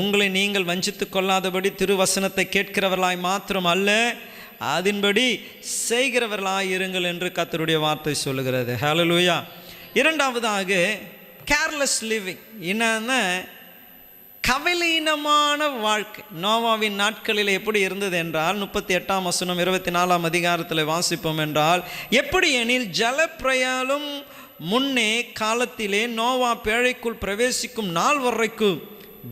உங்களை நீங்கள் வஞ்சித்து கொள்ளாதபடி திருவசனத்தை கேட்கிறவர்களாய் மாத்திரம் அல்ல, அதன்படி செய்கிறவர்களாய் இருங்கள் என்று கர்த்தருடைய வார்த்தை சொல்லுகிறது. ஹல்லேலூயா. இரண்டாவதாக கேர்லெஸ் லிவிங். என்னன்னா கவலையினமான வாழ்க்கை. நோவாவின் நாட்களில் எப்படி இருந்தது என்றால் 38ஆம் வசனம் 24ஆம் அதிகாரத்தில் வாசிப்போம் என்றால், எப்படி எனில் ஜலப்பிரளயம் முன்னே காலத்திலே நோவா பேழைக்குள் பிரவேசிக்கும் நாள் வரைக்கும்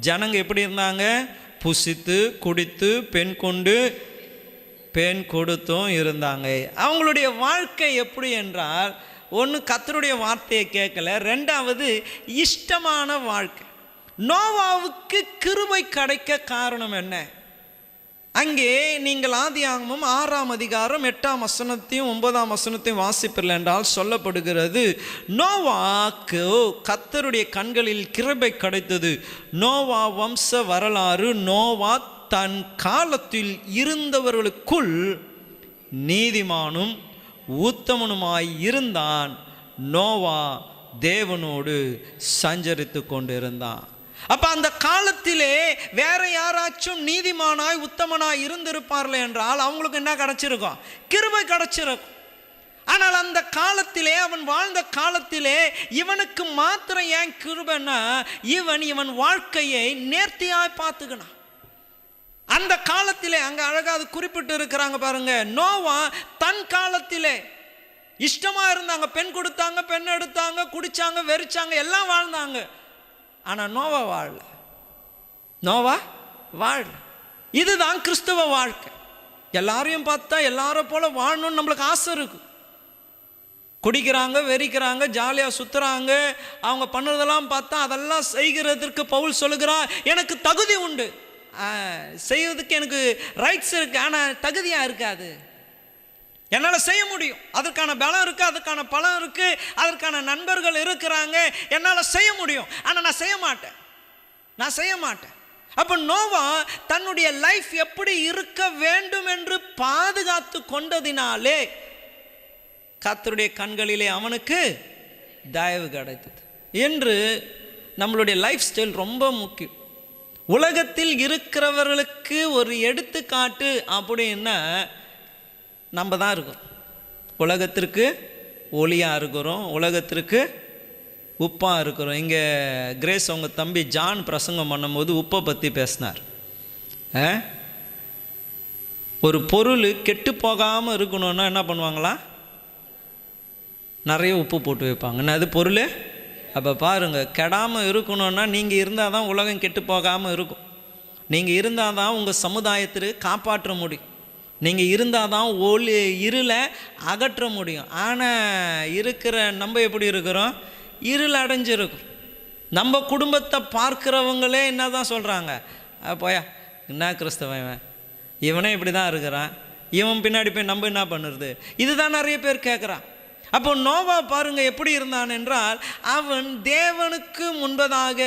ஜனங்க எப்படி இருந்தாங்க? புசித்து குடித்து பெண் கொடுத்தும் இருந்தாங்க. அவங்களுடைய வாழ்க்கை எப்படி என்றால், ஒன்று கர்த்தருடைய வார்த்தையை கேட்கல, ரெண்டாவது இஷ்டமான வாழ்க்கை. நோவாவுக்கு கிருபை கிடைக்க காரணம் என்ன? அங்கே நீங்கள் ஆதியாகமம் 6ஆம் அதிகாரம் 8ஆம் வசனத்தையும் 9ஆம் வசனத்தையும் வாசிப்பில்லை என்றால் சொல்லப்படுகிறது, நோவாக்கு கர்த்தருடைய கண்களில் கிருபை கிடைத்தது. நோவா வம்ச வரலாறு, நோவா தன் காலத்தில் இருந்தவர்களுக்குள் நீதிமானும் உத்தமனுமாய் இருந்தான். நோவா தேவனோடு சஞ்சரித்து கொண்டிருந்தான். அப்ப அந்த காலத்திலே வேற யாராச்சும் நீதிமானாய் உத்தமனாய் இருந்திருப்பார்கள் என்றால் அவங்களுக்கு என்ன கிடைச்சிருக்கும்? கிருபை கிடைச்சிருக்கும். ஆனால் அந்த காலத்திலே, அவன் வாழ்ந்த காலத்திலே இவனுக்கு மாத்திரம் ஏன் கிருபைன்னா, இவன் வாழ்க்கையை நேர்த்தியாய் பார்த்துக்கணும். அந்த காலத்திலே அங்க அழகா அது குறிப்பிட்டு இருக்கிறாங்க பாருங்க. நோவா தன் காலத்திலே இஷ்டமா இருந்தாங்க, பெண் கொடுத்தாங்க, பெண் எடுத்தாங்க, குடிச்சாங்க, வெறிச்சாங்க, எல்லாம் வாழ்ந்தாங்க. ஆனா நோவா வாழல. இதுதான் கிறிஸ்தவ வாழ்க்கை. எல்லாரையும் பார்த்தா எல்லாரும் போல வாழணும்னு நம்மளுக்கு ஆசை இருக்கு. குடிக்கிறாங்க, வெறிக்கிறாங்க, ஜாலியா சுத்துறாங்க, அவங்க பண்ணுறதெல்லாம் பார்த்தா அதெல்லாம் செய்கிறதற்கு பவுல் சொல்லுகிறான், எனக்கு தகுதி உண்டு, செய்வதற்கு எனக்கு ரைட்ஸ் இருக்கு, ஆனால் தகுதியா இருக்காது. என்னால் செய்ய முடியும், அதற்கான பலம் இருக்கு, அதற்கான பலம் இருக்கு, அதற்கான நண்பர்கள் இருக்கிறாங்க, என்னால் செய்ய முடியும், ஆனால் நான் செய்ய மாட்டேன். அப்போ நோவா தன்னுடைய லைஃப் எப்படி இருக்க வேண்டும் என்று பாதுகாத்து கொண்டதினாலே கர்த்தருடைய கண்களிலே அவனுக்கு தயவு கிடைத்தது. என்று நம்மளுடைய லைஃப் ஸ்டைல் ரொம்ப முக்கியம். உலகத்தில் இருக்கிறவர்களுக்கு ஒரு எடுத்துக்காட்டு அப்படின்னா நம்ம தான் இருக்கிறோம். உலகத்திற்கு ஒளியாக இருக்கிறோம், உலகத்திற்கு உப்பாக இருக்கிறோம். இங்கே கிரேஸ் அவங்க தம்பி ஜான் பிரசங்கம் பண்ணும்போது உப்பை பற்றி பேசினார். ஒரு பொருள் கெட்டு போகாமல் இருக்கணும்னா என்ன பண்ணுவாங்களா? நிறைய உப்பு போட்டு வைப்பாங்க. என்னது பொருள்? அப்போ பாருங்கள், கெடாமல் இருக்கணும்னா நீங்கள் இருந்தால் தான் உலகம் கெட்டு போகாமல் இருக்கும். நீங்கள் இருந்தால் தான் உங்கள் சமுதாயத்திற்கு காப்பாற்ற முடியும். நீங்கள் இருந்தால் தான் இருளை அகற்ற முடியும். ஆனால் இருக்கிற நம்ம எப்படி இருக்கிறோம்? இருள் அடைஞ்சிருக்கிறோம். நம்ம குடும்பத்தை பார்க்குறவங்களே என்ன தான் சொல்கிறாங்க, போயா என்ன கிறிஸ்தவன் இவனே இப்படி தான் இருக்கிறான், இவன் பின்னாடி போய் நம்ம என்ன பண்ணுறது, இதுதான் நிறைய பேர் கேட்குறான். அப்போ நோவா பாருங்க எப்படி இருந்தான் என்றால், அவன் தேவனுக்கு முன்பதாக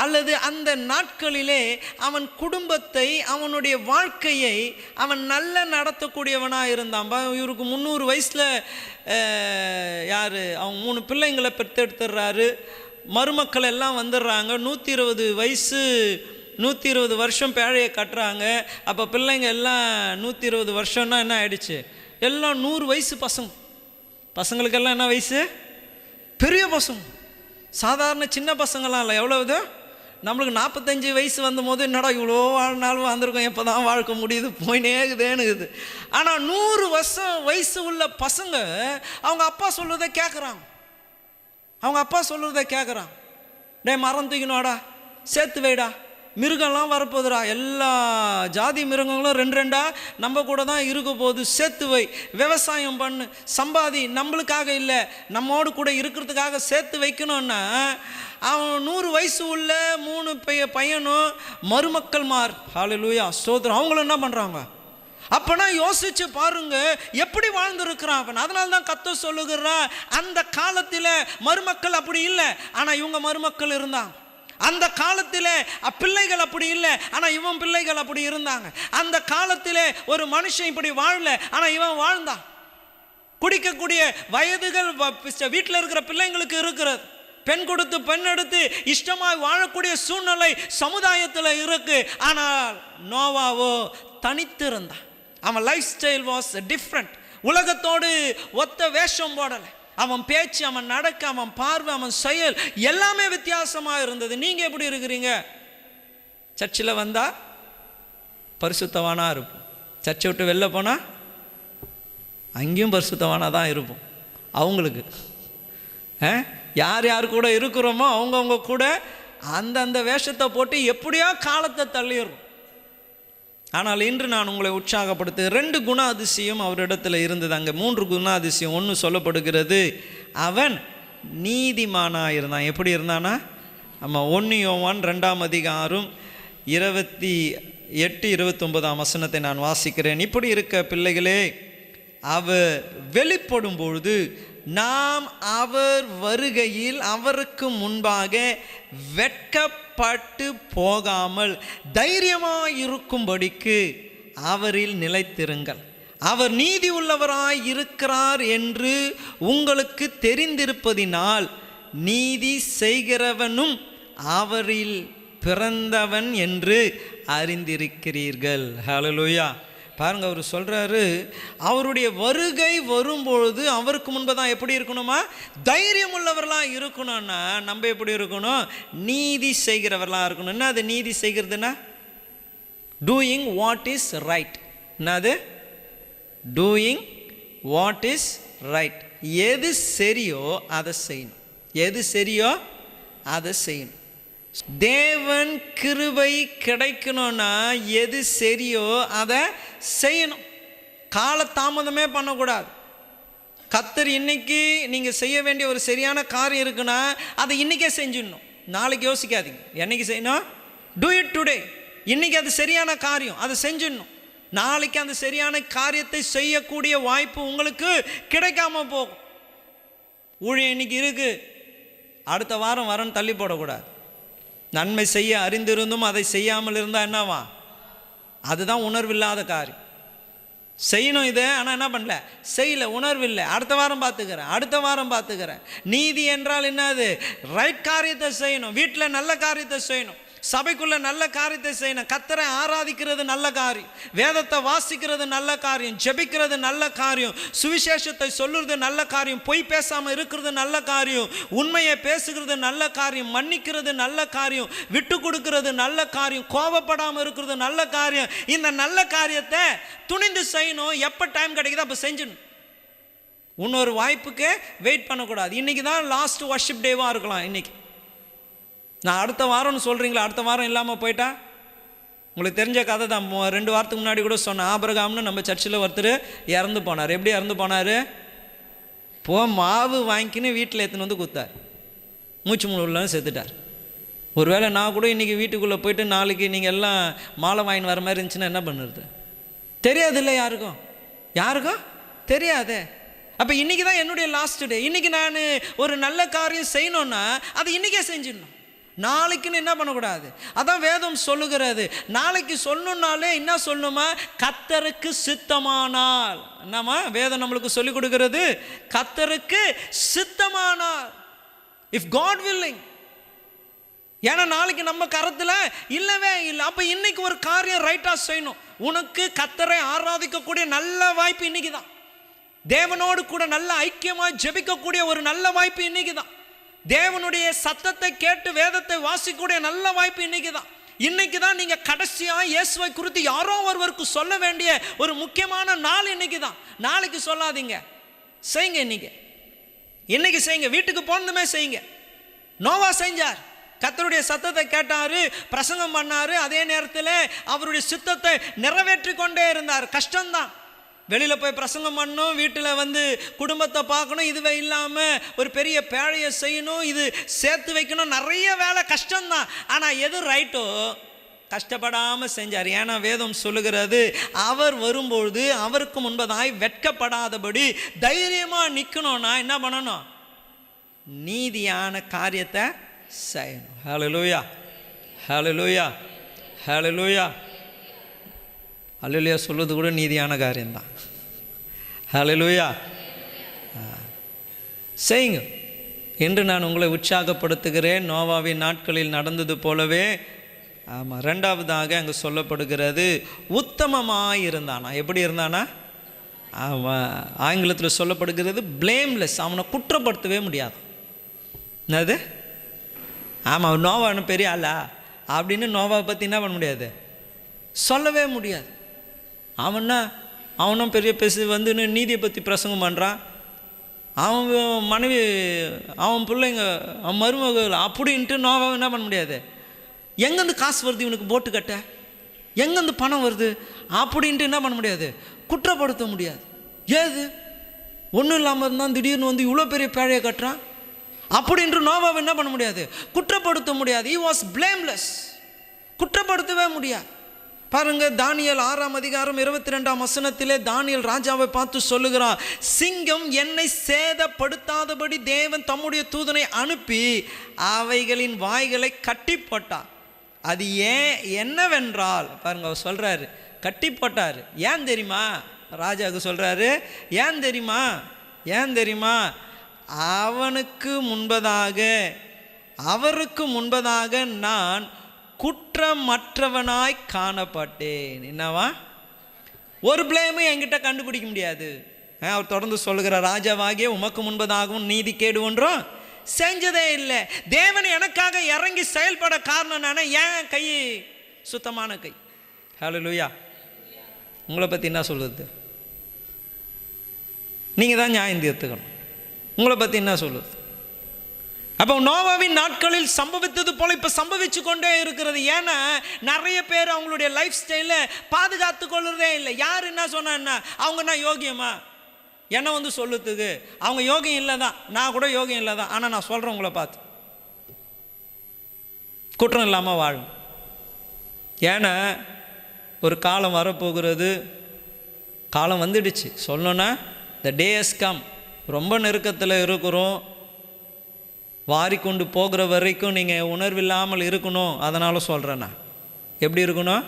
அல்லது அந்த நாட்களிலே அவன் குடும்பத்தை, அவனுடைய வாழ்க்கையை அவன் நல்ல நடத்தக்கூடியவனாக இருந்தான். இவருக்கு 300 வயசில் யார் அவங்க 3 பிள்ளைங்களை பெற்றெடுத்துடுறாரு, மருமக்கள் எல்லாம் வந்துடுறாங்க. 120 வயசு 120 வருஷம் பேழையை கட்டுறாங்க. அப்போ பிள்ளைங்க எல்லாம் 120 வருஷம்னா என்ன ஆயிடுச்சு? எல்லாம் 100 வயசு பசங்களுக்கெல்லாம் என்ன வயசு? பெரிய பசங்க, சாதாரண சின்ன பசங்களாம் இல்லை. எவ்வளவு? நம்மளுக்கு 45 வயசு வந்த போது என்னடா இவ்வளோ வாழ்நாள் வந்திருக்கோம், எப்போ தான் வாழ்க்கை முடியுது, போயினேக்குதேனுக்குது. ஆனால் 100 வயசு உள்ள பசங்க அவங்க அப்பா சொல்கிறத கேட்குறான். டே மரம் தூக்கினோடா, சேர்த்து வைடா, மிருகம்லாம் வரப்போகுதுடா, எல்லா ஜாதி மிருகங்களும் 2 நம்ம கூட தான் இருக்க போகுது, சேர்த்து வை, விவசாயம் பண்ணு, சம்பாதி, நம்மளுக்காக இல்லை நம்மோடு கூட இருக்கிறதுக்காக சேர்த்து வைக்கணும்னா அவன் 100 வயசு உள்ள 3 பையனும் மருமக்கள்மார், ஹல்லேலூயா ஸ்தோத்திரம், அவங்களும் என்ன பண்ணுறாங்க? அப்போனா யோசிச்சு பாருங்க எப்படி வாழ்ந்துருக்கிறான் அவன். அதனால தான் கர்த்தர் சொல்லுகிறான், அந்த காலத்தில் மருமக்கள் அப்படி இல்லை, ஆனால் இவங்க மருமக்கள் இருந்தாங்க. அந்த காலத்தில் பிள்ளைகள் அப்படி இல்லை, ஆனால் இவன் பிள்ளைகள் அப்படி இருந்தாங்க. அந்த காலத்தில் ஒரு மனுஷன் இப்படி வாழல, ஆனால் இவன் வாழ்ந்தான். குடிக்கக்கூடிய வயதுகள் வீட்டில் இருக்கிற பிள்ளைங்களுக்கு இருக்கிறது. பெண் கொடுத்து பெண் எடுத்து இஷ்டமாய் வாழக்கூடிய சூழ்நிலை சமுதாயத்தில் இருக்கு. ஆனால் நோவாவோ தனித்து இருந்தான். அவன் லைஃப் ஸ்டைல் வாஸ் டிஃப்ரெண்ட். உலகத்தோடு ஒத்த வேஷம் போடலை. அவன் பேச்சு, அவன் நடக்க, அவன் பார்வை, அவன் செயல் எல்லாமே வித்தியாசமாக இருந்தது. நீங்கள் எப்படி இருக்கிறீங்க? சர்ச்சில் வந்தால் பரிசுத்தவானாக இருப்போம், சர்ச்சை விட்டு வெளில போனால் அங்கேயும் பரிசுத்தவானாக தான் இருப்போம். அவங்களுக்கு யார் யார் கூட இருக்கிறோமோ அவங்கவுங்க கூட அந்தந்த வேஷத்தை போட்டு எப்படியோ காலத்தை தள்ளிடுறோம். ஆனால் இன்று நான் உங்களை உற்சாகப்படுத்து 2 குண அதிசயம் அவரிடத்தில் இருந்தது. அங்கே 3 குண அதிசயம். ஒன்று சொல்லப்படுகிறது, அவன் நீதிமானாக இருந்தான். எப்படி இருந்தானா? ஆமாம், 1 யோவான் 2ஆம் அதிகாரம் 28-29 வசனத்தை நான் வாசிக்கிறேன். இப்படி இருக்க பிள்ளைகளே, அவர் வெளிப்படும் பொழுது நாம் அவர் வருகையில் அவருக்கு முன்பாக வெட்கப்பட்டு போகாமல் தைரியமாய் இருக்கும்படிக்கு அவரில் நிலைத்திருங்கள். அவர் நீதி உள்ளவராய் இருக்கிறார் என்று உங்களுக்கு தெரிந்திருப்பதினால் நீதி செய்கிறவனும் அவரில் பிறந்தவன் என்று அறிந்திருக்கிறீர்கள். ஹல்லேலூயா. பாருங்க, அவர் சொல்றாரு, அவருடைய வருகை வரும்பொழுது அவருக்கு முன்பதான் எப்படி இருக்கணுமா? தைரியம் உள்ளவர்களாக இருக்கணும்னா நம்ம எப்படி இருக்கணும்? நீதி செய்கிறவர்களாக இருக்கணும். என்ன அது நீதி செய்கிறதுனா? Doing what is right. என்னது? Doing what is right. எது சரியோ அதை செய்யணும். எது சரியோ அதை செய்யணும். தேவன் கிருபை கிடைக்கணும்னா எது சரியோ அதை செய்யணும். காலதாமதமே பண்ணக்கூடாது. கர்த்தர் இன்னைக்கு நீங்கள் செய்ய வேண்டிய ஒரு சரியான காரியம் இருக்குன்னா அதை இன்றைக்கே செஞ்சிடணும். நாளைக்கு யோசிக்காதீங்க. என்னைக்கு செய்யணும்? Do it today. இன்றைக்கி அது சரியான காரியம், அதை செஞ்சிடணும். நாளைக்கு அந்த சரியான காரியத்தை செய்யக்கூடிய வாய்ப்பு உங்களுக்கு கிடைக்காம போகும். ஊழியம் இன்னைக்கு இருக்குது, அடுத்த வாரம் வரன்னு தள்ளி போடக்கூடாது. நன்மை செய்ய அறிந்திருந்தும் அதை செய்யாமல் இருந்தால் என்னவா? அதுதான் உணர்வில்லாத காரியம். செய்யணும் இதை, ஆனால் என்ன பண்ணல, செய்யல, உணர்வில்லை. அடுத்த வாரம் பார்த்துக்கிறேன், அடுத்த வாரம் பார்த்துக்கிறேன். நீதி என்றால் என்னது? ரைட் காரியத்தை செய்யணும், வீட்டில் நல்ல காரியத்தை செய்யணும், சபைக்குள்ள நல்ல காரியத்தை செய்யணும். கர்த்தரை ஆராதிக்கிறது நல்ல காரியம், வேதத்தை வாசிக்கிறது நல்ல காரியம், ஜெபிக்கிறது நல்ல காரியம், சுவிசேஷத்தை சொல்லுறது நல்ல காரியம், பொய் பேசாமல் இருக்கிறது நல்ல காரியம், உண்மையை பேசுகிறது நல்ல காரியம், மன்னிக்கிறது நல்ல காரியம், விட்டு கொடுக்கிறது நல்ல காரியம், கோபப்படாமல் இருக்கிறது நல்ல காரியம். இந்த நல்ல காரியத்தை துணிந்து செய்யணும். எப்போ டைம் கிடைக்குதோ அப்போ செஞ்சிடணும். இன்னொரு வாய்ப்புக்கு வெயிட் பண்ணக்கூடாது. இன்றைக்கி தான் லாஸ்ட் வர்ஷிப் டேவாக இருக்கலாம். இன்றைக்கி நான் அடுத்த வாரம்னு சொல்கிறீங்களா, அடுத்த வாரம் இல்லாமல் போயிட்டா? உங்களுக்கு தெரிஞ்ச கதை தான். 2 வாரத்துக்கு முன்னாடி கூட சொன்னேன். ஆபிரகாம்னு நம்ம சர்ச்சில் ஒருத்தர் இறந்து போனார். எப்படி இறந்து போனார்? மாவு வாங்கிக்கின்னு வீட்டில் எடுத்துன்னு வந்து கொடுத்தார். மூச்சு முழுவதும் செத்துட்டார். ஒருவேளை நான் கூட இன்றைக்கி வீட்டுக்குள்ளே போயிட்டு நாளைக்கு நீங்கள் எல்லாம் மாலை வாங்கின்னு வர மாதிரி இருந்துச்சுன்னா என்ன பண்ணுறது? தெரியாது இல்லை, யாருக்கும் தெரியாது. அப்போ இன்றைக்கி தான் என்னுடைய லாஸ்ட் டே. இன்றைக்கி நான் ஒரு நல்ல காரியம் செய்யணுன்னா அதை இன்றைக்கே செஞ்சிடணும். நாளைக்குன்னு என்ன பண்ணக்கூடாது. அதான் வேதம் சொல்லுகிறது. நாளைக்கு சொல்லணுன்னாலே என்ன சொல்லணுமா? கர்த்தருக்கு சித்தமானால். என்னம்மா வேதம் நம்மளுக்கு சொல்லிக் கொடுக்கிறது? கர்த்தருக்கு சித்தமானால், இஃப் காட் வில்லிங். ஏன்னா நாளைக்கு நம்ம கருத்தில் இல்லவே இல்லை. அப்போ இன்னைக்கு ஒரு காரியம் ரைட்டாக செய்யணும். உனக்கு கர்த்தரை ஆராதிக்கக்கூடிய நல்ல வாய்ப்பு இன்னைக்கு தான். தேவனோடு கூட நல்ல ஐக்கியமாக ஜெபிக்கக்கூடிய ஒரு நல்ல வாய்ப்பு இன்னைக்கு தான். தேவனுடைய சத்தத்தை கேட்டு வேதத்தை வாசிக்கக்கூடிய நல்ல வாய்ப்பு இன்னைக்கு தான். இன்னைக்கு தான் நீங்கள் கடைசியாக இயேசுவை குறித்து யாரோ ஒருவருக்கு சொல்ல வேண்டிய ஒரு முக்கியமான நாள் இன்னைக்கு தான். நாளைக்கு சொல்லாதீங்க, செய்யுங்க. இன்னைக்கு செய்யுங்க. வீட்டுக்கு போனதுமே செய்யுங்க. நோவா செஞ்சார். கர்த்தருடைய சத்தத்தை கேட்டாரு, பிரசங்கம் பண்ணாரு, அதே நேரத்தில் அவருடைய சித்தத்தை நிறைவேற்றி கொண்டே இருந்தார். கஷ்டம்தான். வெளியில் போய் பிரசங்கம் பண்ணணும், வீட்டில் குடும்பத்தை பார்க்கணும், இதுவே இல்லாமல் ஒரு பெரிய பேழையை செய்யணும், இது சேர்த்து வைக்கணும், நிறைய வேலை, கஷ்டம்தான். ஆனால் எது ரைட்டோ கஷ்டப்படாமல் செஞ்சார். ஏன்னா வேதம் சொல்லுகிறது, அவர் வரும்பொழுது அவருக்கு முன்பதாய் வெட்கப்படாதபடி தைரியமாக நிற்கணும்னா என்ன பண்ணணும்? நீதியான காரியத்தை செய்யணும். ஹல்லேலூயா, ஹல்லேலூயா, ஹல்லேலூயா. ஹல்லேலூயா சொல்வது கூட நீதியான காரியம்தான். ஹல்லேலூயா. செய்யுங்க என்று நான் உங்களை உற்சாகப்படுத்துகிறேன். நோவாவின் நாட்களில் நடந்தது போலவே. ஆமாம். 2வதாக அங்கே சொல்லப்படுகிறது, உத்தமமாக இருந்தானா. எப்படி இருந்தானா? ஆமாம், ஆங்கிலத்தில் சொல்லப்படுகிறது பிளேம்லெஸ். அவனை குற்றப்படுத்தவே முடியாது. என்னது? ஆமாம், நோவான்னு பெரிய ஆளா? அப்படின்னு நோவாவை பற்றி என்ன பண்ண முடியாது, சொல்லவே முடியாது. அவனும் பெரிய பேசு வந்து நீதியை பற்றி பிரசங்கம் பண்ணுறான். அவன் மனைவி, அவன் பிள்ளைங்க, அவன் மருமகள் அப்படின்ட்டு நோவாவை என்ன பண்ண முடியாது. எங்கேருந்து காசு வருது இவனுக்கு போட்டு கட்ட, எங்கேருந்து பணம் வருது அப்படின்ட்டு என்ன பண்ண முடியாது, குற்றப்படுத்த முடியாது. ஏது ஒன்றும் இல்லாமல் இருந்தால் திடீர்னு வந்து இவ்வளோ பெரிய பேழையை கட்டுறான் அப்படின்ட்டு நோவாவை என்ன பண்ண முடியாது, குற்றப்படுத்த முடியாது. He was blameless. குற்றப்படுத்தவே முடியாது. பாருங்க, தானியேல் 6ஆம் அதிகாரம் 22ஆம் வசனத்திலே தானியேல் ராஜாவை பார்த்து சொல்லுகிறான், சிங்கம் என்னை சேதப்படுத்தாதபடி தேவன் தம்முடைய தூதனை அனுப்பி அவைகளின் வாய்களை கட்டி போட்டார். அது என்னவென்றால், பாருங்க அவர் சொல்றாரு, கட்டி போட்டார். ஏன் தெரியுமா, ராஜாவுக்கு சொல்றாரு, ஏன் தெரியுமா, அவருக்கு முன்பதாக நான் குற்றமற்றவனாய் காணப்பட்டேன். என்னவா, ஒரு பிளேமும் என்கிட்ட கண்டுபிடிக்க முடியாது. அவர் தொடர்ந்து சொல்லுகிறார், ராஜாவாகிய உமக்கு முன்பதாகவும் நீதி கேடு ஒன்றும் செஞ்சதே இல்லை. தேவன் எனக்காக இறங்கி செயல்பட காரணம் நானே, ஏன் கை சுத்தமான கை. ஹல்லேலூயா. உங்களை பற்றி என்ன சொல்லுது, நீங்கள் தான் நியாயம் தீர்த்துக்கணும். உங்களை பற்றி என்ன சொல்லுது. அப்போ நோவாவின் நாட்களில் சம்பவித்தது போல இப்போ சம்பவிச்சு கொண்டே இருக்கிறது. ஏன்னா நிறைய பேர் அவங்களுடைய லைஃப் ஸ்டைலை பாதுகாத்து கொள்றதே இல்லை. யார் என்ன சொன்னா என்ன, அவங்க என்ன யோகியமா என்ன வந்து சொல்லுறதுக்கு, அவங்க யோகியம் இல்லை தான், நான் கூட யோகியம் இல்லை தான். ஆனால் நான் சொல்கிறேன், உங்களை பார்த்து குற்றம் இல்லாமல் வாழும். ஏன்னா ஒரு காலம் வரப்போகிறது, காலம் வந்துடுச்சு. சொல்லணுன்னா த டே ஹஸ் கம். ரொம்ப நெருக்கத்தில் இருக்கிறோம். வாரிக்கொண்டு போகிற வரைக்கும் நீங்கள் உணர்வில்லாமல் இருக்கணும். அதனால் சொல்கிறேன் நான். எப்படி இருக்கணும்?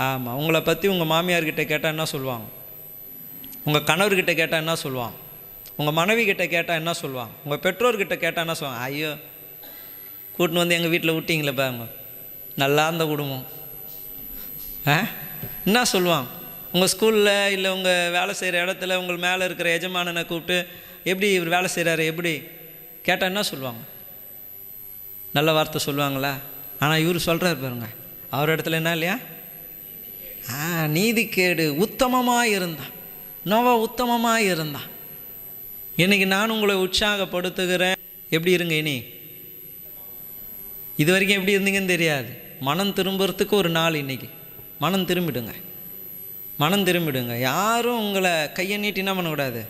ஆமாம், உங்களை பற்றி உங்கள் மாமியார்கிட்ட கேட்டால் என்ன சொல்லுவாங்க, உங்கள் கணவர்கிட்ட கேட்டால் என்ன சொல்லுவாங்க, உங்கள் மனைவி கிட்ட கேட்டால் என்ன சொல்லுவாங்க, உங்கள் பெற்றோர்கிட்ட கேட்டால் என்ன சொல்லுவாங்க, ஐயோ கூட்டின்னு வந்து எங்கள் வீட்டில் விட்டீங்களே பாருங்க, நல்லா இருந்த குடும்பம். என்ன சொல்லுவாங்க? உங்கள் ஸ்கூலில் இல்லை உங்கள் வேலை செய்கிற இடத்துல உங்கள் மேலே இருக்கிற எஜமானனை கூப்பிட்டு, எப்படி இவர் வேலை செய்கிறாரு எப்படி கேட்டால் என்ன சொல்லுவாங்க? நல்ல வார்த்தை சொல்லுவாங்களா? ஆனால் இவர் சொல்கிறார் பாருங்க, அவர் இடத்துல என்ன இல்லையா, நீதிக்கேடு. உத்தமமாக இருந்தான் நோவா, உத்தமமாக இருந்தான். இன்றைக்கி நான் உங்களை உற்சாகப்படுத்துகிறேன். எப்படி இருங்க இனி, இது வரைக்கும் எப்படி இருந்தீங்கன்னு தெரியாது. மனம் திரும்புறதுக்கு ஒரு நாள் இன்றைக்கி. மனம் திரும்பிடுங்க. யாரும் உங்களை கையை நீட்டி என்ன பண்ணக்கூடாது.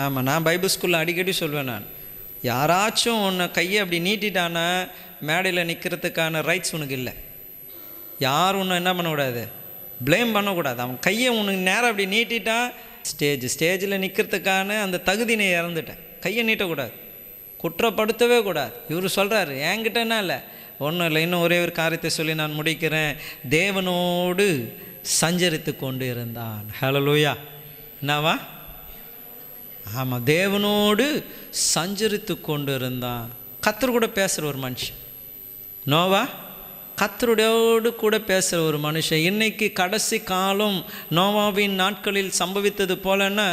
ஆமாம், நான் பைபிள் ஸ்கூலில் அடிக்கடி சொல்வேன், நான் யாராச்சும் உன்னை கையை அப்படி நீட்டிட்டானா மேடையில் நிற்கிறதுக்கான ரைட்ஸ் உனக்கு இல்லை. யாரும் உன்னை என்ன பண்ணக்கூடாது, ப்ளேம் பண்ணக்கூடாது. அவன் கையை உனக்கு நேரம் அப்படி நீட்டிட்டான், ஸ்டேஜில் நிற்கிறதுக்கான அந்த தகுதியை இறந்துட்டேன். கையை நீட்டக்கூடாது, குற்றப்படுத்தவே கூடாது. இவர் சொல்கிறாரு, என்கிட்ட என்ன இல்லை, ஒன்றும் இல்லை. இன்னும் ஒரே ஒரு காரியத்தை சொல்லி நான் முடிக்கிறேன். தேவனோடு சஞ்சரித்து கொண்டு இருந்தான். ஹல்லேலூயா. என்னவா? ஆமாம், தேவனோடு சஞ்சரித்து கொண்டு இருந்தான். கர்த்தர் கூட பேசுகிற ஒரு மனுஷன் நோவா, கர்த்தரோடு கூட பேசுகிற ஒரு மனுஷன். இன்றைக்கி கடைசி காலம் நோவாவின் நாட்களில் சம்பவித்தது போலன்னா,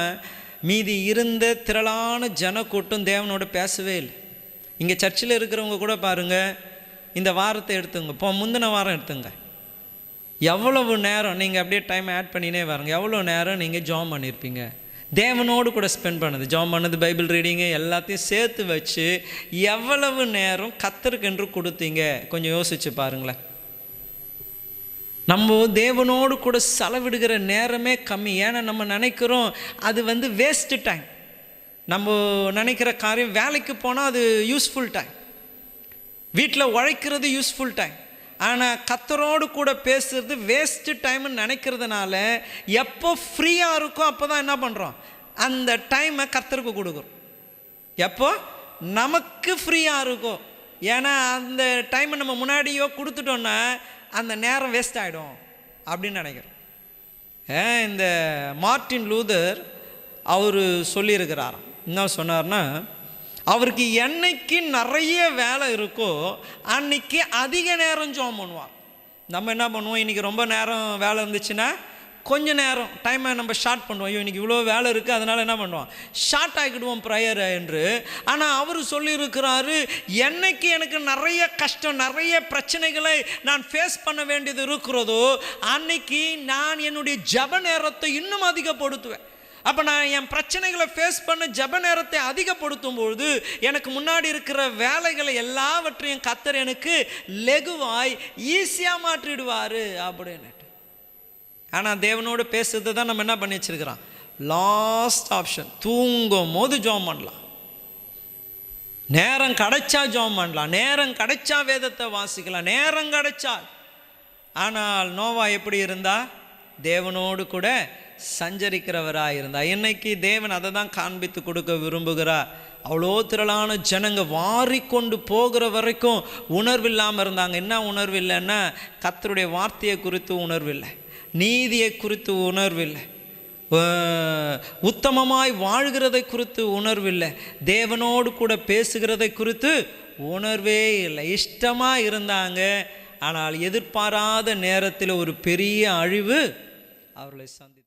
மீதி இருந்த திரளான ஜனக்கூட்டம் தேவனோட பேசவே இல்லை. இங்கே சர்ச்சில் இருக்கிறவங்க கூட பாருங்கள், இந்த வாரத்தை எடுத்துங்க, முந்தின வாரம் எடுத்துங்க, எவ்வளவு நேரம் நீங்கள் அப்படியே டைம் ஆட் பண்ணினே வாருங்க, எவ்வளோ நேரம் நீங்கள் ஜாம் பண்ணியிருப்பீங்க, தேவனோடு கூட ஸ்பெண்ட் பண்ணது, ஜாம் பண்ணது, பைபிள் ரீடிங்கு எல்லாத்தையும் சேர்த்து வச்சு எவ்வளவு நேரம் கர்த்தருக்கென்று கொடுத்தீங்க, கொஞ்சம் யோசிச்சு பாருங்களேன். நம்ம தேவனோடு கூட செலவிடுகிற நேரமே கம்மி. ஏன்னா நம்ம நினைக்கிறோம் அது வந்து வேஸ்ட்டு டைம். நம்ம நினைக்கிற காரியம், வேலைக்கு போனால் அது யூஸ்ஃபுல் டைம், வீட்டில் உழைக்கிறது யூஸ்ஃபுல் டைம். ஆனால் கர்த்தரோடு கூட பேசுறது வேஸ்ட்டு டைம்னு நினைக்கிறதுனால எப்போ ஃப்ரீயாக இருக்கோ அப்போ தான் என்ன பண்ணுறோம், அந்த டைமை கர்த்தருக்கு கொடுக்குறோம். எப்போ நமக்கு ஃப்ரீயாக இருக்கோ, ஏன்னா அந்த டைமை நம்ம முன்னாடியோ கொடுத்துட்டோன்னா அந்த நேரம் வேஸ்ட் ஆகிடும் அப்படின்னு நினைக்கிறோம். இந்த மார்ட்டின் லூதர் அவர் சொல்லியிருக்கிறாராம். என்ன சொன்னார்னா, அவருக்கு என்னைக்கு நிறைய வேலை இருக்கோ அன்னைக்கு அதிக நேரம் ஜெபம் பண்ணுவார். நம்ம என்ன பண்ணுவோம், இன்றைக்கி ரொம்ப நேரம் வேலை இருந்துச்சுன்னா கொஞ்ச நேரம் டைமை நம்ம ஷார்ட் பண்ணுவோம். ஐயோ இன்றைக்கி இவ்வளோ வேலை இருக்குது, அதனால் என்ன பண்ணுவோம், ஷார்ட் ஆகிடுவோம் ப்ரேயரை என்று. ஆனால் அவர் சொல்லியிருக்கிறாரு, என்னைக்கு எனக்கு நிறைய கஷ்டம், நிறைய பிரச்சனைகளை நான் ஃபேஸ் பண்ண வேண்டியது இருக்கிறதோ அன்னைக்கு நான் என்னுடைய ஜெப நேரத்தை இன்னும் அதிகப்படுத்துவேன். அப்போ நான் என் பிரச்சனைகளை ஃபேஸ் பண்ண ஜெப நேரத்தை அதிகப்படுத்தும் பொழுது எனக்கு முன்னாடி இருக்கிற வேலைகளை எல்லாவற்றையும் கர்த்தர் எனக்கு லெகுவாய் ஈஸியாக மாற்றிடுவார் அப்படின்னு. ஆனால் தேவனோடு பேசுறது தான் நம்ம என்ன பண்ணி வச்சிருக்கிறோம், லாஸ்ட் ஆப்ஷன். தூங்கும் போது ஜெபம் பண்ணலாம், நேரம் கிடைச்சா ஜெபம் பண்ணலாம், நேரம் கிடைச்சா வேதத்தை வாசிக்கலாம், நேரம் கிடைச்சா. ஆனால் நோவா எப்படி இருந்தா, தேவனோடு கூட சஞ்சரிக்கிறவராக இருந்தா. இன்னைக்கு தேவன் அதை தான் காண்பித்து கொடுக்க விரும்புகிறார். அவ்வளோ திரளான ஜனங்க வாரிக்கொண்டு போகிற வரைக்கும் உணர்வு இல்லாமல் இருந்தாங்க. என்ன உணர்வு இல்லைன்னா, கர்த்தருடைய வார்த்தையை குறித்து உணர்வில்லை, நீதியை குறித்து உணர்வில்லை, உத்தமமாய் வாழ்கிறதை குறித்து உணர்வில்லை, தேவனோடு கூட பேசுகிறதை குறித்து உணர்வே இல்லை. இஷ்டமாக இருந்தாங்க. ஆனால் எதிர்பாராத நேரத்தில் ஒரு பெரிய அழிவு அவர்களை சந்தித்தது.